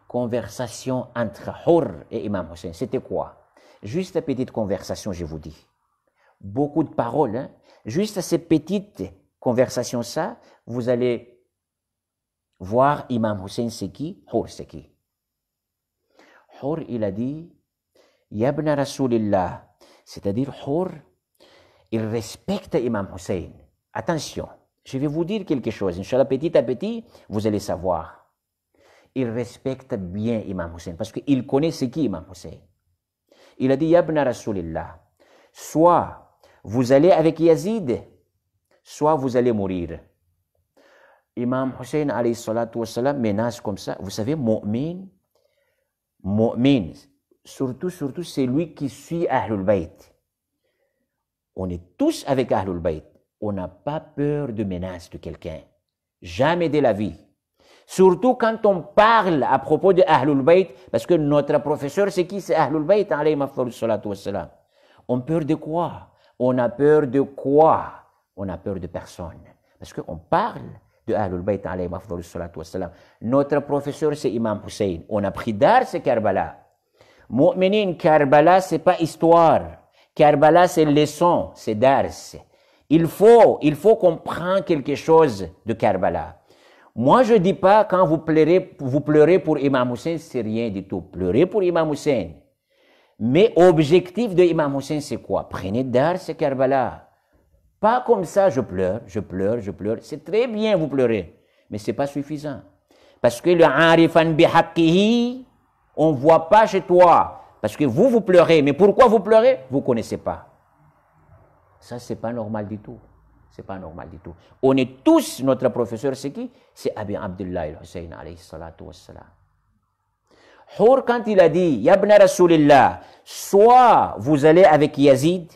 Conversation entre Hur et Imam Hussein, c'était quoi? Juste une petite conversation, je vous dis. Beaucoup de paroles, hein? Juste cette petite conversation, ça, vous allez voir Imam Hussein c'est qui, Hur c'est qui. Hur, il a dit, Yabna Rasulillah, c'est-à-dire Hur, il respecte Imam Hussein. Attention, je vais vous dire quelque chose. Inch'Allah, petit à petit, vous allez savoir. Il respecte bien Imam Hussein parce qu'il connaît ce qui Imam Hussein. Il a dit, Yabna Rasulillah, soit vous allez avec Yazid, soit vous allez mourir. Imam Hussein, alayhi salatu wassalam, menace comme ça. Vous savez, mu'min, surtout, c'est lui qui suit Ahlul Bayt. On est tous avec Ahlul Bayt. On n'a pas peur de menace de quelqu'un. Jamais de la vie. Surtout quand on parle à propos de Ahlul Bayt, parce que notre professeur, c'est qui? C'est Ahlul Bayt, alayhi salatu wassalam. On a peur de quoi? On a peur de quoi? On a peur de personne. Parce qu'on parle de Ahlul Bayt, alayhi salatu wassalam. Notre professeur, c'est Imam Hussein. On a pris d'art, c'est Karbala. Mu'minin, Karbala, c'est pas histoire. Karbala, c'est leçon, c'est dars. Il faut comprendre quelque chose de Karbala. Moi, je ne dis pas quand vous pleurez pour Imam Hussein, c'est rien du tout. Pleurez pour Imam Hussein. Mais objectif de Imam Hussein, c'est quoi? Prenez dars, c'est Karbala. Pas comme ça, je pleure. C'est très bien, vous pleurez. Mais ce n'est pas suffisant. Parce que le arifan bihaqqihi, on ne voit pas chez toi. Parce que vous pleurez. Mais pourquoi vous pleurez? Vous ne connaissez pas. Ça, ce n'est pas normal du tout. C'est pas normal du tout. On est tous, notre professeur, c'est qui? C'est Abi Abdullah al-Hussein, alayhi salatu wassalam. Hur, quand il a dit, Yabna Rasulillah, soit vous allez avec Yazid,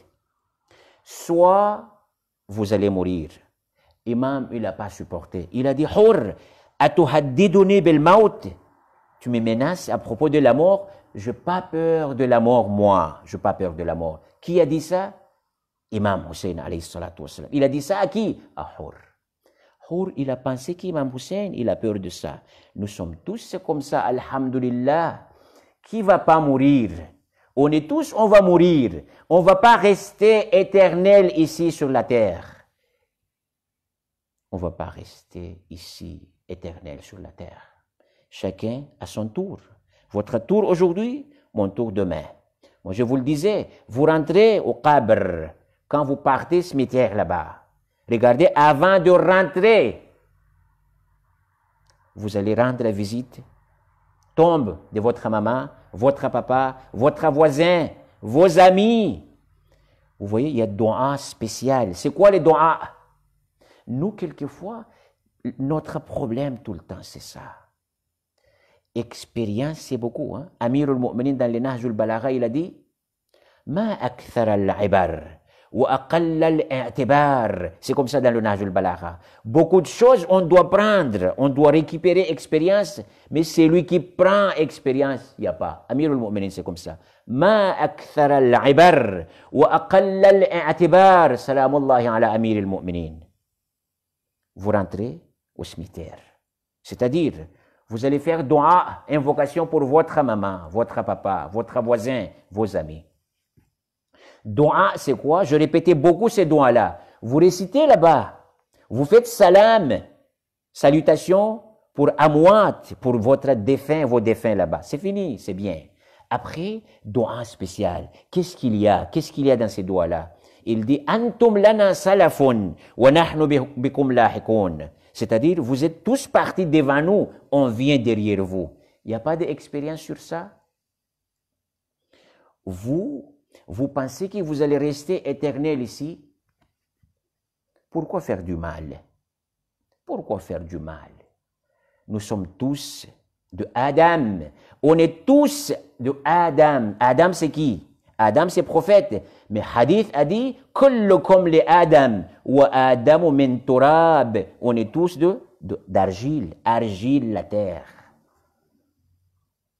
soit vous allez mourir. Imam, il n'a pas supporté. Il a dit, Hur, atuhaddiduni bil maut. Tu me menaces à propos de la mort. Je n'ai pas peur de la mort, moi. Je n'ai pas peur de la mort. Qui a dit ça? Imam Hussein, alayhi salatu wassalam. Il a dit ça à qui? À Hur. Hur, il a pensé qu'Imam Hussein, il a peur de ça. Nous sommes tous comme ça, alhamdulillah. Qui va pas mourir? On est tous, on va mourir. On va pas rester éternel ici sur la terre. On va pas rester ici éternel sur la terre. Chacun à son tour. Votre tour aujourd'hui, mon tour demain. Moi, je vous le disais, vous rentrez au Qabr. Quand vous partez cimetière là-bas, regardez, avant de rentrer, vous allez rendre la visite, tombe de votre maman, votre papa, votre voisin, vos amis. Vous voyez, il y a des doigts spéciaux. C'est quoi les doigts? Nous, quelquefois, notre problème tout le temps, c'est ça. Expérience, c'est beaucoup. Hein? Amir al-Mu'minin dans le Nahj al-Balagha, il a dit, Ma akthar al-ibar. C'est comme ça dans le Nahj al-Balagha. Beaucoup de choses on doit prendre, on doit récupérer expérience, mais c'est lui qui prend expérience, il n'y a pas. Amir al-Mu'minin, c'est comme ça. Ma akthar al-ibar wa aqall al-i'tibar. Salamullahi ala Amir al-Mu'minin. Vous rentrez au cimetière. C'est-à-dire, vous allez faire dua, invocation pour votre maman, votre papa, votre voisin, vos amis. Doua, c'est quoi? Je répétais beaucoup ces doigts-là. Vous récitez là-bas. Vous faites salam, salutation pour amouat, pour votre défunt, vos défunts là-bas. C'est fini, c'est bien. Après, doigt spécial. Qu'est-ce qu'il y a? Qu'est-ce qu'il y a dans ces doigts-là? Il dit Antum lana salafun wa nahnu bikum lahiqun. C'est-à-dire, vous êtes tous partis devant nous, on vient derrière vous. Il n'y a pas d'expérience sur ça? Vous pensez que vous allez rester éternel ici? Pourquoi faire du mal? Pourquoi faire du mal? Nous sommes tous de Adam. On est tous de Adam. Adam, c'est qui? Adam, c'est prophète. Mais Hadith a dit Kullukum li Adam wa Adamu min turab. On est tous d'argile. Argile, la terre.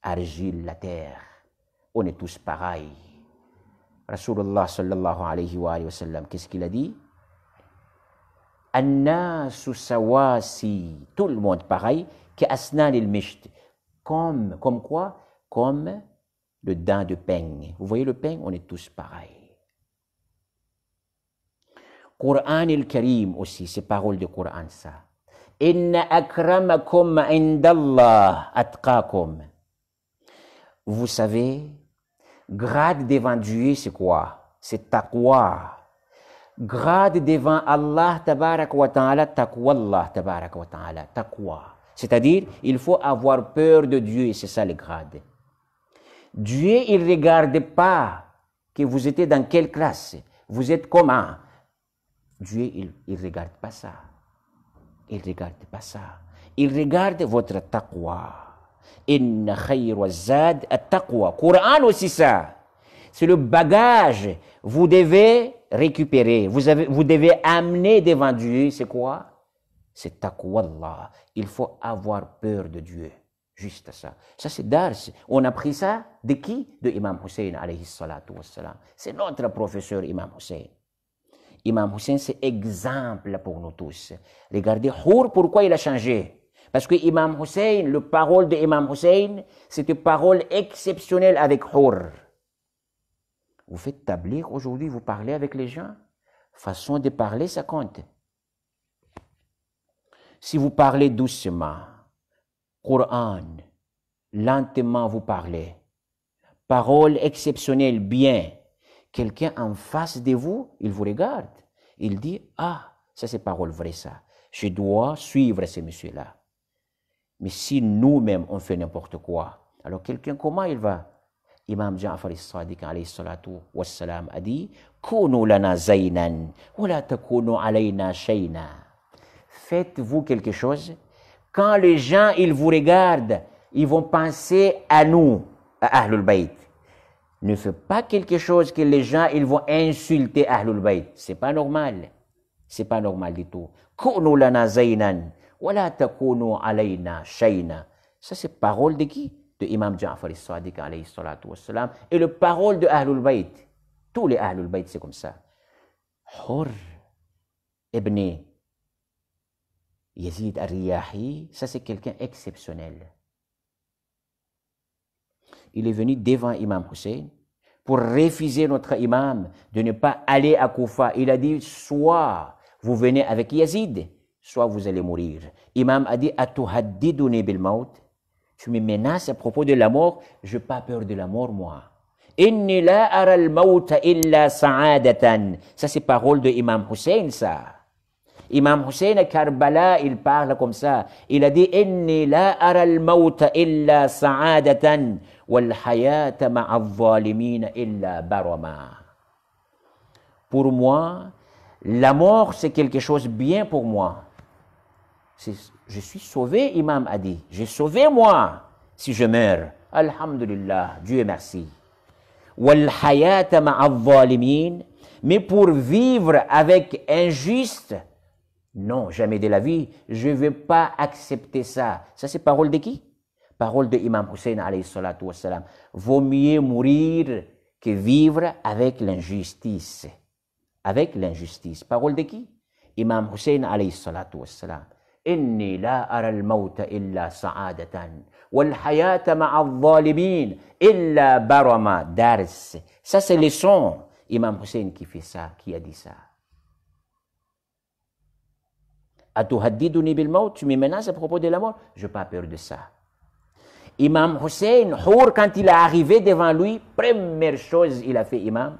Argile, la terre. On est tous pareils. Rasulullah sallallahu alayhi wa sallam, qu'est-ce qu'il a dit? An-nasu sawasi. Tout le monde pareil. Ka'asnan il-misht. Comme quoi? Comme le dent de peigne. Vous voyez le peigne? On est tous pareils. Coran il-Karim aussi, c'est parole de Coran ça. Inna akramakum indallah atqakum. Vous savez, grade devant Dieu, c'est quoi? C'est taqwa. Grade devant Allah tabarak wa ta'ala, taqwa Allah tabarak wa ta'ala, taqwa. C'est-à-dire, il faut avoir peur de Dieu, et c'est ça le grade. Dieu, il ne regarde pas que vous êtes dans quelle classe, vous êtes comment. Dieu, il ne regarde pas ça. Il ne regarde pas ça. Il regarde votre taqwa. Inna khayra zad at-taqwa. Coran aussi ça. C'est le bagage. Vous devez récupérer. Vous devez amener devant Dieu. C'est quoi? C'est taqwa Allah. Il faut avoir peur de Dieu. Juste ça. Ça c'est dars. On a pris ça de qui? De Imam Hussein alayhi salatu wassalam. C'est notre professeur Imam Hussein. Imam Hussein, c'est exemple pour nous tous. Regardez, Hour, pourquoi il a changé? Parce que Imam Hussein, le parole de Imam Hussein, c'est une parole exceptionnelle avec Hour. Vous faites tablir aujourd'hui, vous parlez avec les gens. Façon de parler, ça compte. Si vous parlez doucement, Coran, lentement vous parlez, parole exceptionnelle, bien, quelqu'un en face de vous, il vous regarde. Il dit, ah, ça c'est parole vraie ça. Je dois suivre ce monsieur-là. Mais si nous-mêmes on fait n'importe quoi, alors quelqu'un, comment il va? Imam Ja'far as-Sadiq alayhi salatu wassalam a dit, Kunu lana zaynan, wa la takunu alayna shayna. Faites-vous quelque chose. Quand les gens, ils vous regardent, ils vont penser à nous, à Ahlul Bayt. Ne faites pas quelque chose que les gens, ils vont insulter Ahlul Bayt. C'est pas normal. C'est pas normal du tout. Kunu lana zaynan, wa la takunu alayna shayna. Ça, c'est parole de qui? De Imam Ja'far as-Sadiq alayhi salatu wassalam. Et le parole de Ahlul Bayt. Tous les Ahlul Bayt, c'est comme ça. Hur ibn Yazid al-Riyahi, ça c'est quelqu'un exceptionnel. Il est venu devant Imam Hussein pour refuser notre imam de ne pas aller à Koufa. Il a dit, soit vous venez avec Yazid, soit vous allez mourir. Imam a dit, atuhaddiduni bil maut. Tu me menaces à propos de la mort, je n'ai pas peur de la mort, moi. Inni la ara al-mawta illa sa'adatan. Ça c'est parole de Imam Hussein, ça. Imam Hussein à Karbala, il parle comme ça. Il a dit, Inni la ara al-mawta illa sa'adatan wal hayata ma'a al-zalimin illa barama. Pour moi, la mort c'est quelque chose de bien pour moi. Je suis sauvé, Imam a dit. J'ai sauvé moi si je meurs. Alhamdulillah, Dieu merci. Wal hayata ma'a al-zalimin. Mais pour vivre avec injuste, non, jamais de la vie, je ne vais pas accepter ça. Ça, c'est parole de qui? Parole de Imam Hussein alayhi salatu wassalam. Vaut mieux mourir que vivre avec l'injustice. Avec l'injustice. Parole de qui? Imam Hussein alayhi salatu wassalam. Inni la ara al-mawta illa sa'adatan wal hayata ma'a al-zalimin illa barama dars. Ça, c'est le son. Imam Hussein qui fait ça, qui a dit ça. Atuhaddiduni bil maut, tu me menaces à propos de la mort? Je n'ai pas peur de ça. Imam Hussein, Hour, quand il est arrivé devant lui, première chose il a fait, imam,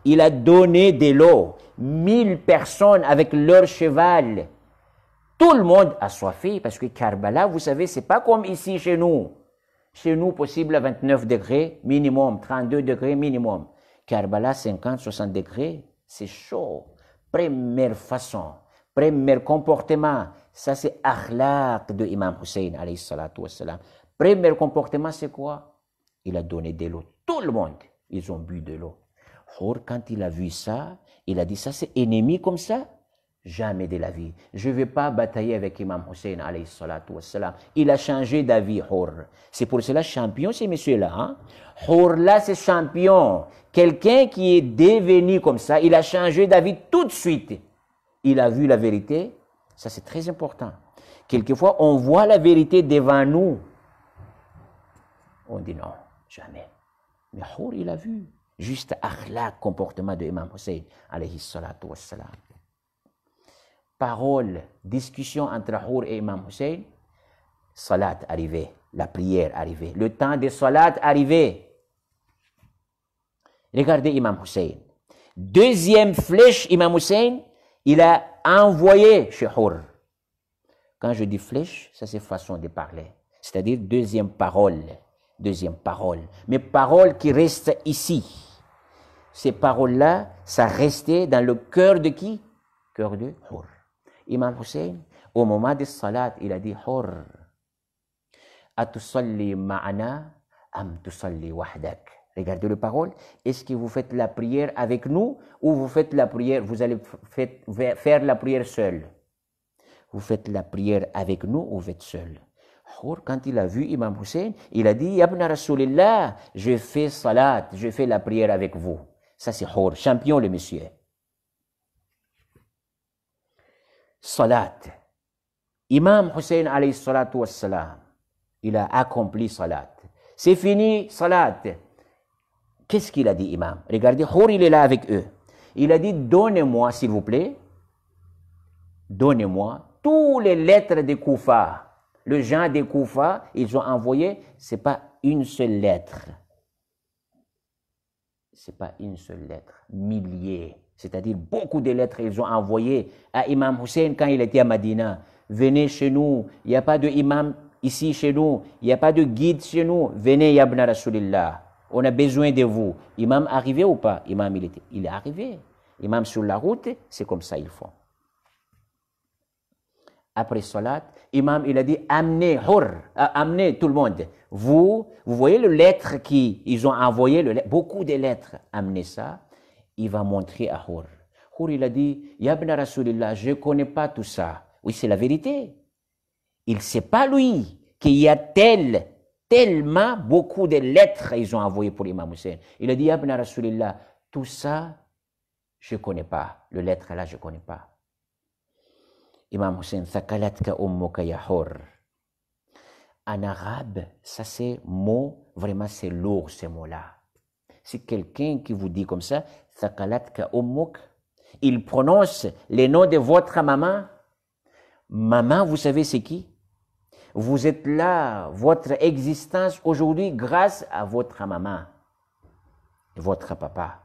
il a donné de l'eau. 1000 personnes avec leur cheval. Tout le monde a soifé parce que Karbala, vous savez, c'est pas comme ici chez nous. Chez nous, possible à 29 degrés minimum, 32 degrés minimum. Karbala, 50, 60 degrés, c'est chaud. Première façon, premier comportement, ça c'est akhlaq de Imam Hussein, alayhi salatu wassalam. Premier comportement, c'est quoi? Il a donné de l'eau. Tout le monde, ils ont bu de l'eau. Or, quand il a vu ça, il a dit, ça c'est ennemi comme ça? Jamais de la vie. Je ne vais pas batailler avec Imam Hussein, alayhi salatu wassalam. Il a changé d'avis, Hour. C'est pour cela, champion, ces messieurs-là. Hein? Hour, là, c'est champion. Quelqu'un qui est devenu comme ça, il a changé d'avis tout de suite. Il a vu la vérité. Ça, c'est très important. Quelquefois, on voit la vérité devant nous. On dit non, jamais. Mais Hour, il a vu. Juste akhlaq, comportement de Imam Hussein, alayhi salatu wassalam. Parole, discussion entre Hour et Imam Hussein, salat arrivé, la prière arrivée, le temps de salat arrivé. Regardez Imam Hussein. Deuxième flèche, Imam Hussein, il a envoyé chez Hour. Quand je dis flèche, ça c'est façon de parler. C'est-à-dire deuxième parole. Deuxième parole. Mais parole qui reste ici. Ces paroles-là, ça restait dans le cœur de qui? Cœur de Hour. Imam Hussein, au moment de salat, il a dit Hour, atusalli ma'ana am tusalli wahdak. Regardez les paroles. Est-ce que vous faites la prière avec nous ou vous faites la prière, vous allez faire la prière seul? Vous faites la prière avec nous ou vous faites seul? Hour, quand il a vu Imam Hussein, il a dit Yabna Rasulillah, je fais salat, je fais la prière avec vous. Ça c'est Hour, champion le monsieur. Salat. Imam Hussein alayhi salatu wassalam, il a accompli salat. C'est fini, salat. Qu'est-ce qu'il a dit, imam? Regardez, Hour, il est là avec eux. Il a dit, donnez-moi, s'il vous plaît, donnez-moi toutes les lettres de Koufa. Le gens de Koufa, ils ont envoyé, ce n'est pas une seule lettre. Ce n'est pas une seule lettre, milliers. C'est-à-dire beaucoup de lettres ils ont envoyées à Imam Hussein quand il était à Madina. Venez chez nous, il n'y a pas de imam ici chez nous, il n'y a pas de guide chez nous. Venez, Yabna Rasulillah, on a besoin de vous. Imam arrivé ou pas? Imam, il est arrivé. Imam sur la route, c'est comme ça ils font. Après salat, Imam, il a dit, amenez, amenez tout le monde. Vous voyez les lettres qu'ils ont envoyées, beaucoup de lettres, amenez ça. Il va montrer à Hour. Hour, il a dit, Yabna Rasulillah, je ne connais pas tout ça. Oui, c'est la vérité. Il ne sait pas, lui, qu'il y a tellement beaucoup de lettres qu'ils ont envoyées pour Imam Hussein. Il a dit, Yabna Rasulillah, tout ça, je ne connais pas. Le lettre là, je ne connais pas. Imam Hussein, Thakalatka ummuka ya Hour. En arabe, ça c'est mot, vraiment c'est lourd ces mots-là. C'est quelqu'un qui vous dit comme ça, Thakalatka ummuk, il prononce les noms de votre maman. Maman, vous savez c'est qui? Vous êtes là, votre existence aujourd'hui grâce à votre maman, votre papa.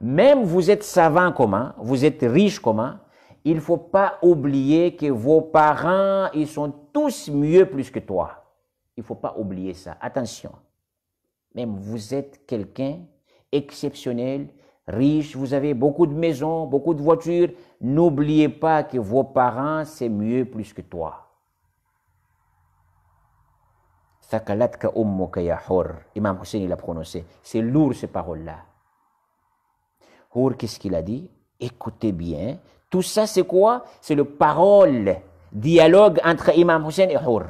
Même vous êtes savant comment, vous êtes riche comment, il ne faut pas oublier que vos parents, ils sont tous mieux plus que toi. Il ne faut pas oublier ça. Attention. Même vous êtes quelqu'un exceptionnel, riche, vous avez beaucoup de maisons, beaucoup de voitures. N'oubliez pas que vos parents, c'est mieux plus que toi. Thakalatka ummuka ya Hour. Imam Hussein, il a prononcé. C'est lourd ces paroles-là. Hour, qu'est-ce qu'il a dit? Écoutez bien. Tout ça, c'est quoi? C'est le parole, dialogue entre Imam Hussein et Hour.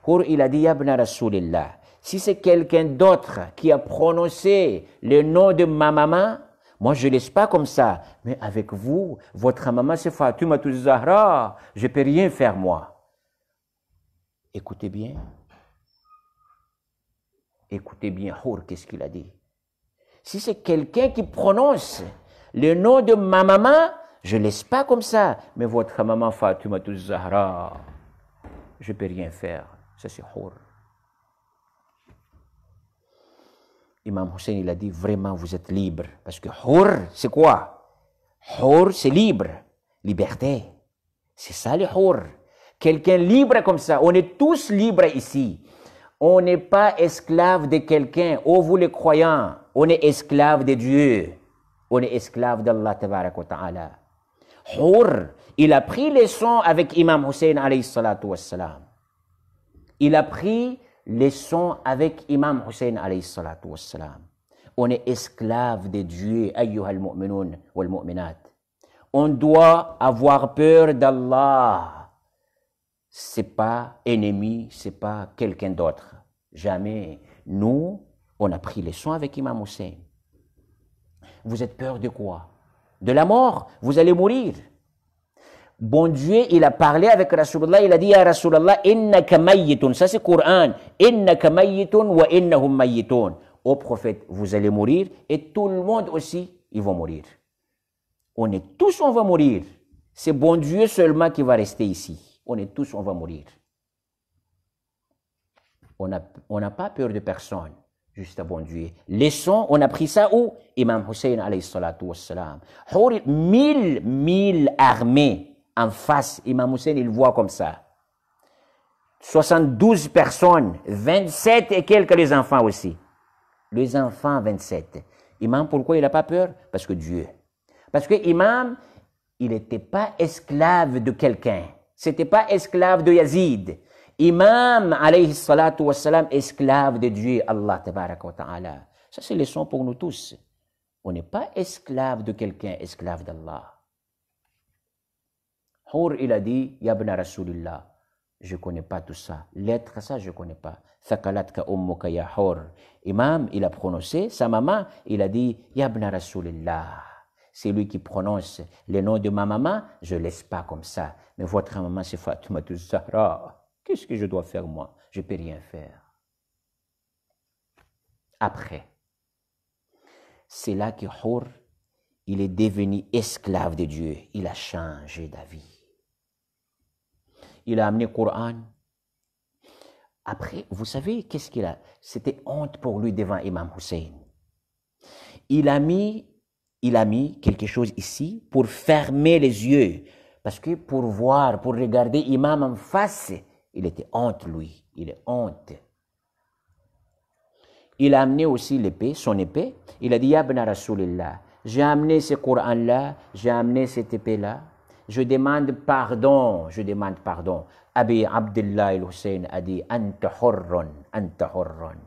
Hour, il a dit, Yabna Rasulillah, si c'est quelqu'un d'autre qui a prononcé le nom de ma maman, moi, je ne laisse pas comme ça. Mais avec vous, votre maman, c'est Fatoumata Zahra. Je ne peux rien faire, moi. Écoutez bien. Écoutez bien, Hour, qu'est-ce qu'il a dit? Si c'est quelqu'un qui prononce le nom de ma maman, Je ne laisse pas comme ça. Mais votre maman Fatima Zahra, je ne peux rien faire. Ça, c'est Hur. Imam Hussein, il a dit, vraiment, vous êtes libre. Parce que Hur, c'est quoi? Hur, c'est libre. Liberté. C'est ça, le Hur. Quelqu'un libre comme ça. On est tous libres ici. On n'est pas esclave de quelqu'un. Oh, vous les croyants, on est esclave de Dieu. On est esclave d'Allah tabaraka wa ta'ala. Hur, il a pris les leçons avec Imam Hussein alayhi salatu wassalam. Il a pris les leçons avec Imam Hussein alayhi salatu wassalam. On est esclave de Dieu, ayyuhal mu'minun wal mu'minat. On doit avoir peur d'Allah. C'est pas ennemi, c'est pas quelqu'un d'autre. Jamais. Nous, on a pris les leçons avec Imam Hussein. Vous êtes peur de quoi? De la mort. Vous allez mourir. Bon Dieu, il a parlé avec Rasulullah, il a dit, Ya Rasulullah, innaka mayyitun. Ça c'est Coran. Innaka mayyitun wa innahum mayyitun. Ô prophète, vous allez mourir et tout le monde aussi, ils vont mourir. On est tous, on va mourir. C'est bon Dieu seulement qui va rester ici. On est tous, on va mourir. On n'a pas peur de personne. Juste à bon Dieu. Leçon, on a pris ça où? Imam Hussein alayhi salatu wassalam. 1000 armées en face. Imam Hussein, il voit comme ça. 72 personnes, 27 et quelques les enfants aussi. Les enfants, 27. Imam, pourquoi il n'a pas peur? Parce que Dieu. Parce que Imam, il n'était pas esclave de quelqu'un. C'était pas esclave de Yazid. Imam, alayhi salatu wassalam, esclave de Dieu, Allah tabaraka wa ta'ala. Ça, c'est leçon pour nous tous. On n'est pas esclave de quelqu'un, esclave d'Allah. Hur, il a dit, Yabna Rasulillah, je ne connais pas tout ça. L'être, ça, je ne connais pas. Thakalatka ummuka ya Hur. Imam, il a prononcé, sa maman, il a dit, Yabna Rasulillah. C'est lui qui prononce le nom de ma maman, je ne laisse pas comme ça. Mais votre maman, c'est Fatima Zahra. Qu'est-ce que je dois faire moi? Je ne peux rien faire. Après, c'est là que Hur, il est devenu esclave de Dieu. Il a changé d'avis. Il a amené le Coran. Après, vous savez, qu'est-ce qu'il a? C'était honte pour lui devant Imam Hussein. Il a mis quelque chose ici pour fermer les yeux. Parce que pour voir, pour regarder Imam en face, il était honte, lui. Il est honte. Il a amené aussi l'épée, son épée. Il a dit, Yabna Rasulillah, j'ai amené ce Coran-là, j'ai amené cette épée-là. Je demande pardon, je demande pardon. Abi Abdullah al-Hussein a dit, Anta hurrun, Anta hurrun.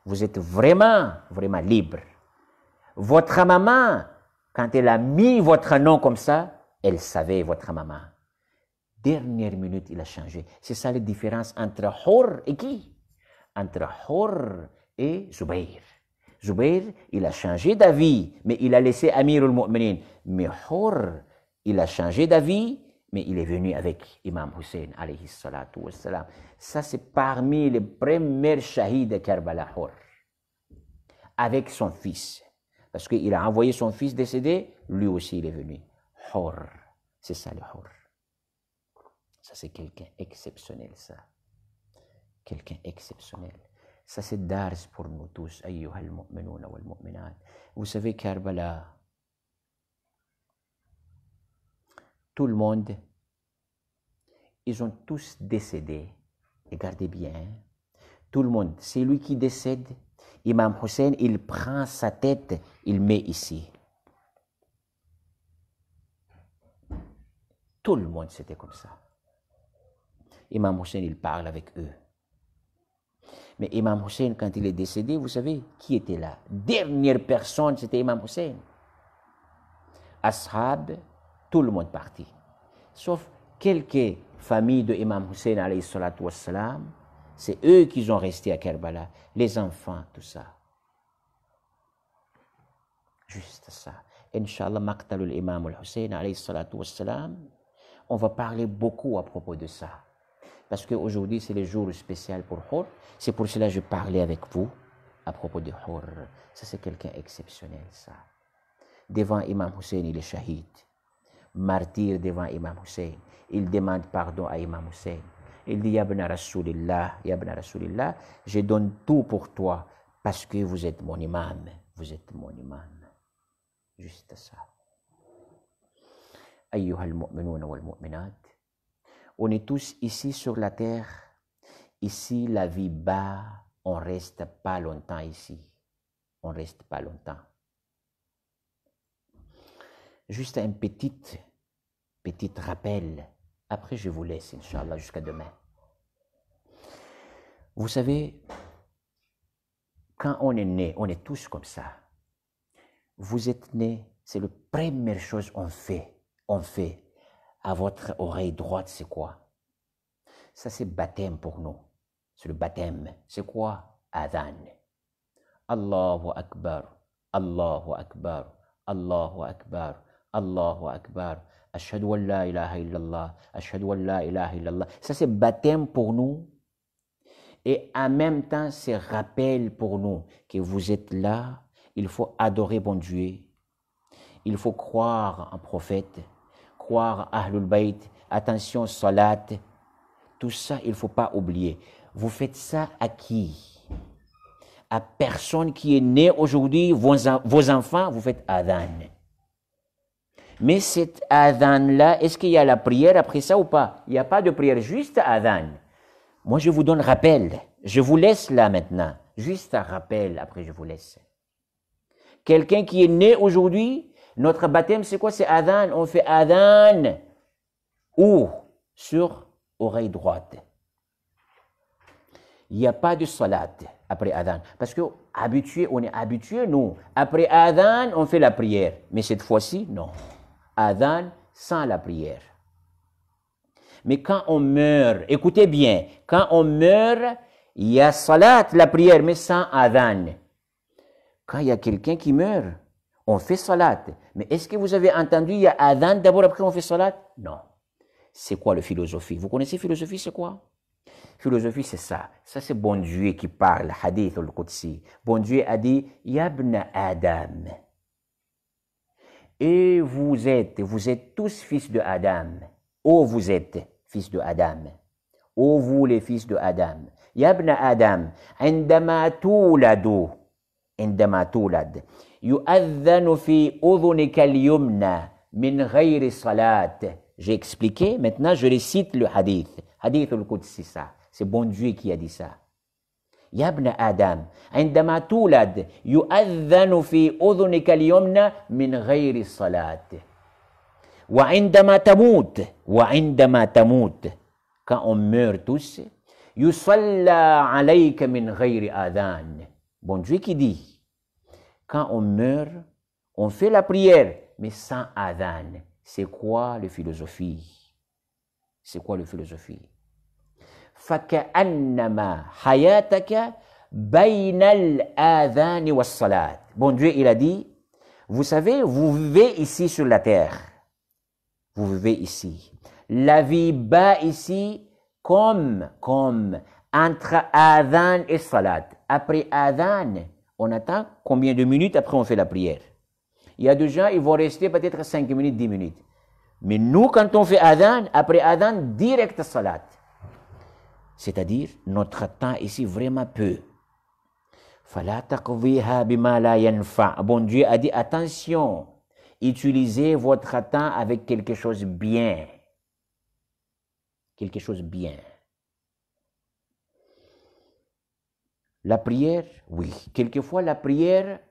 Vous êtes vraiment, vraiment libre. Votre maman, quand elle a mis votre nom comme ça, elle savait votre maman. Dernière minute, il a changé. C'est ça la différence entre Hur et qui? Entre Hur et Zubayr. Zubayr, il a changé d'avis, mais il a laissé Amir al-Mu'minin. Mais Hur, il a changé d'avis, mais il est venu avec Imam Hussein, alayhi salatu wassalam. Ça, c'est parmi les premiers shahids de Karbala, Hur. Avec son fils. Parce qu'il a envoyé son fils décédé, lui aussi il est venu. Hur, c'est ça le Hur. Ça, c'est quelqu'un exceptionnel, ça. Quelqu'un exceptionnel. Ça, c'est dars pour nous tous. Ayyuhal mu'minuna wal mu'minat. Vous savez, Karbala, tout le monde, ils ont tous décédé. Regardez bien. Tout le monde, c'est lui qui décède. Imam Hussein, il prend sa tête, il met ici. Tout le monde, c'était comme ça. Imam Hussein, il parle avec eux. Mais Imam Hussein, quand il est décédé, vous savez, qui était là? Dernière personne, c'était Imam Hussein. Ashab, tout le monde parti. Sauf quelques familles de Imam Hussein, alayhi salatu wassalam, c'est eux qui ont resté à Karbala. Les enfants, tout ça. Juste ça. Inch'Allah, maqtalul Imam al-Hussein, alayhi salatu wassalam, on va parler beaucoup à propos de ça. Parce qu'aujourd'hui, c'est le jour spécial pour Hur. C'est pour cela que je parlais avec vous à propos de Hur. Ça, c'est quelqu'un exceptionnel, ça. Devant Imam Hussein, il est shahid. martyr devant Imam Hussein. Il demande pardon à Imam Hussein. Il dit, Ya Rasulillah, je donne tout pour toi parce que vous êtes mon imam. Vous êtes mon imam. Juste ça. Ayyuhal mu'minuna wal mu'minat. On est tous ici sur la terre. Ici, la vie bat. On ne reste pas longtemps ici. On ne reste pas longtemps. Juste un petit rappel. Après, je vous laisse, Inch'Allah, jusqu'à demain. Vous savez, quand on est né, on est tous comme ça. Vous êtes né, c'est la première chose qu'on fait. On fait à votre oreille droite, c'est quoi? Ça, c'est baptême pour nous. C'est le baptême. C'est quoi? Adhan. Allahu Akbar, Allahu Akbar, Allahu Akbar, Allahu Akbar. Ashhadu an la ilaha illallah, ashhadu an la ilaha illallah. Ça, c'est baptême pour nous. Et en même temps, c'est rappel pour nous que vous êtes là. Il faut adorer bon Dieu. Il faut croire en prophète, croire à Ahlul Bayt. Attention, salat. Tout ça, il ne faut pas oublier. Vous faites ça à qui? À personne qui est né aujourd'hui, vos enfants, vous faites adhan. Mais cet adhan-là, est-ce qu'il y a la prière après ça ou pas? Il n'y a pas de prière, juste adhan. Moi, je vous donne rappel. Je vous laisse là maintenant. Juste un rappel, après je vous laisse. Quelqu'un qui est né aujourd'hui, notre baptême, c'est quoi? C'est adhan. On fait adhan. Où? Sur oreille droite. Il n'y a pas de salat après adhan. Parce que on est habitué, nous. Après adhan, on fait la prière. Mais cette fois-ci, non. Adhan sans la prière. Mais quand on meurt, écoutez bien, quand on meurt, il y a salat, la prière, mais sans adhan. Quand il y a quelqu'un qui meurt, on fait salat. Mais est-ce que vous avez entendu, il y a adhan d'abord, après on fait salat? Non. C'est quoi la philosophie? Vous connaissez philosophie, c'est quoi? Philosophie, c'est ça. Ça, c'est bon Dieu qui parle, hadith al-Qudsi. Bon Dieu a dit, Yabna Adam. Et vous êtes tous fils de Adam. Oh, vous êtes fils de Adam. Oh, vous les fils de Adam. Yabna Adam. عندما تولد يؤذن في أذنك اليمنى من غير صلاة. J'ai expliqué, maintenant je récite le hadith. Hadith al-Qudsi, ça. C'est bon Dieu qui a dit ça. Yabna Adam, عندما تولد يؤذن في أذنك اليمنى من غير الصلاة. وعندما تموت, quand on meurt tous, يصلى عليك من غير آذان. Bon Dieu qui dit, quand on meurt, on fait la prière, mais sans adhan. C'est quoi la philosophie? C'est quoi la philosophie? فَكَأَنَّمَا حَيَاتَكَ بَيْنَ الْآذَانِ وَالصَّلَاةِ. Bon Dieu, il a dit, vous savez, vous vivez ici sur la terre. Vous vivez ici. La vie bat ici comme entre adhan et salat. Après adhan, on attend combien de minutes après on fait la prière? Il y a des gens, ils vont rester peut-être 5 minutes, 10 minutes. Mais nous, quand on fait adhan, après adhan, direct salat. C'est-à-dire, notre temps ici vraiment peu. Fala taqdiha bima la yanfa. Bon Dieu a dit, attention, utilisez votre temps avec quelque chose bien. Quelque chose bien. La prière, oui. Quelquefois la prière,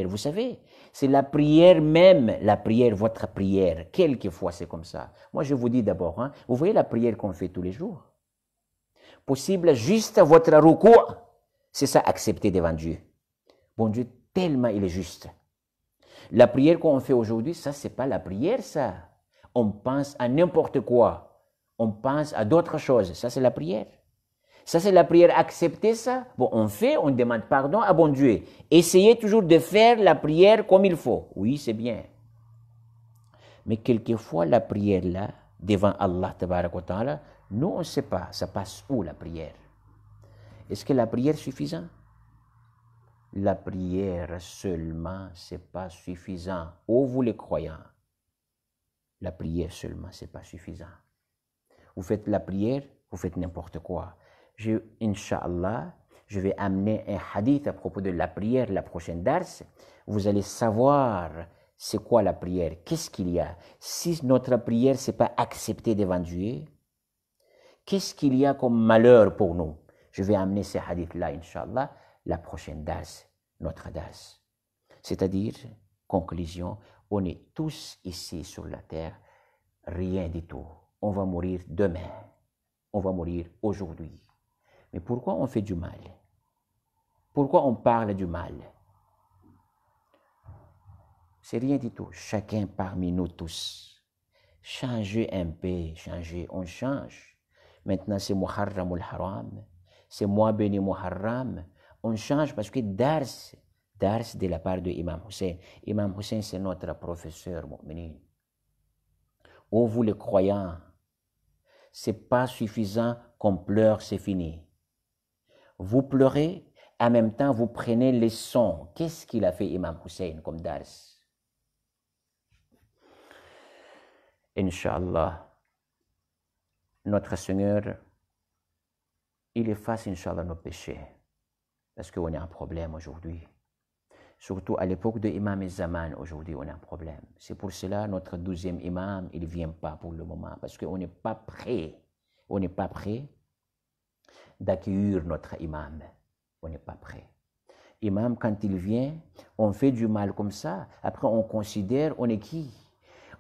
vous savez, c'est la prière même, votre prière. Quelquefois, c'est comme ça. Moi, je vous dis d'abord, vous voyez la prière qu'on fait tous les jours? Possible, juste votre recours, c'est ça, accepter devant Dieu. Bon Dieu, tellement il est juste. La prière qu'on fait aujourd'hui, ça, c'est pas la prière, ça. On pense à n'importe quoi. On pense à d'autres choses. Ça, c'est la prière. Ça, c'est la prière. Accepter ça. Bon, on fait, on demande pardon à bon Dieu. Essayez toujours de faire la prière comme il faut. Oui, c'est bien. Mais quelquefois, la prière là, devant Allah, tabarak wa ta'ala, nous, on ne sait pas. Ça passe où la prière? Est-ce que la prière est suffisante? La prière seulement, ce n'est pas suffisant. Oh, vous les croyants. La prière seulement, ce n'est pas suffisant. Vous faites la prière, vous faites n'importe quoi. Inch'Allah, je vais amener un hadith à propos de la prière, la prochaine dars. Vous allez savoir c'est quoi la prière, qu'est-ce qu'il y a. Si notre prière, ce n'est pas accepté devant Dieu, qu'est-ce qu'il y a comme malheur pour nous? Je vais amener ces hadiths-là, Inch'Allah, la prochaine dars, notre dars. C'est-à-dire, conclusion, on est tous ici sur la terre, rien du tout. On va mourir demain, on va mourir aujourd'hui. Mais pourquoi on fait du mal? Pourquoi on parle du mal? C'est rien du tout. Chacun parmi nous tous. Changez un peu, changez, on change. Maintenant, c'est Muharram al-Haram. C'est mois béni Muharram. On change parce que dars de la part de Imam Hussein. Imam Hussein, c'est notre professeur, mu'minin. Oh, vous les croyants, c'est pas suffisant qu'on pleure, c'est fini. Vous pleurez, en même temps, vous prenez les sons. Qu'est-ce qu'il a fait Imam Hussein comme dars? Inch'Allah, notre Seigneur, il efface, Inch'Allah, nos péchés. Parce qu'on a un problème aujourd'hui. Surtout à l'époque de Imam Zaman, aujourd'hui, on a un problème. C'est pour cela notre 12e imam, il ne vient pas pour le moment. Parce qu'on n'est pas prêt. On n'est pas prêt d'accueillir notre imam. On n'est pas prêt. Imam, quand il vient, on fait du mal comme ça. Après, on considère, on est qui?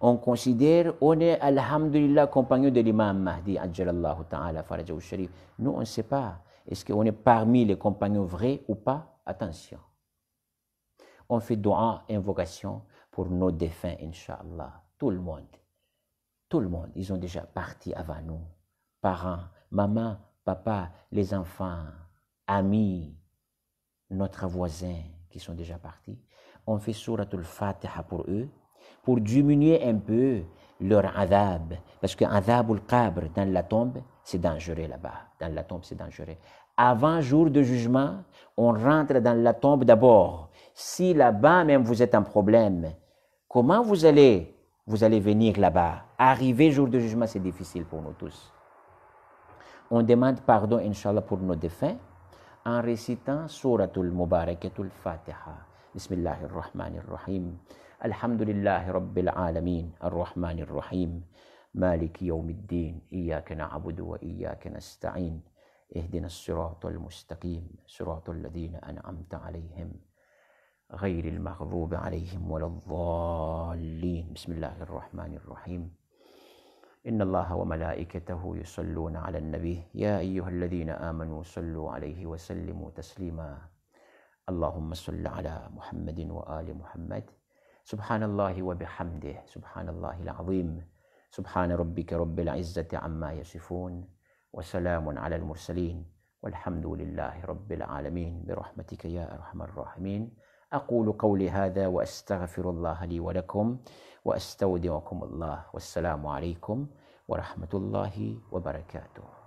On considère, on est, alhamdulillah, compagnon de l'imam Mahdi, ajjalallahu ta'ala, farajahu sharif. Nous, on ne sait pas. Est-ce qu'on est parmi les compagnons vrais ou pas? Attention. On fait dua, invocation pour nos défunts, Inch'Allah. Tout le monde, ils ont déjà parti avant nous. Parents, maman, papa, les enfants, amis, notre voisin qui sont déjà partis. On fait Suratul Fatiha pour eux, pour diminuer un peu leur adab. Parce que adabul qabr dans la tombe, c'est dangereux là-bas. Dans la tombe, c'est dangereux. Avant jour de jugement, on rentre dans la tombe d'abord. Si là-bas même vous êtes en problème, comment vous allez venir là-bas? Arriver jour de jugement, c'est difficile pour nous tous. On demande pardon, Inch'Allah, pour nos défunts en récitant Suratul Mubarakatul Fatiha. Bismillahirrahmanirrahim. Alhamdulillahi Rabbil Alamin. Ar-Rahmanirrahim. Maliki Yawmiddin. Iyaka na'budu wa iyaka nasta'in. اهدنا الصراط المستقيم صراط الذين أنعمت عليهم غير المغضوب عليهم ولا الضالين بسم الله الرحمن الرحيم إن الله وملائكته يصلون على النبي يا أيها الذين آمنوا صلوا عليه وسلموا تسليما اللهم صل على محمد وآل محمد سبحان الله وبحمده سبحان الله العظيم سبحان ربك رب العزة عما يصفون وسلام على المرسلين والحمد لله رب العالمين برحمتك يا أرحم الراحمين أقول قولي هذا وأستغفر الله لي ولكم وأستودعكم الله والسلام عليكم ورحمة الله وبركاته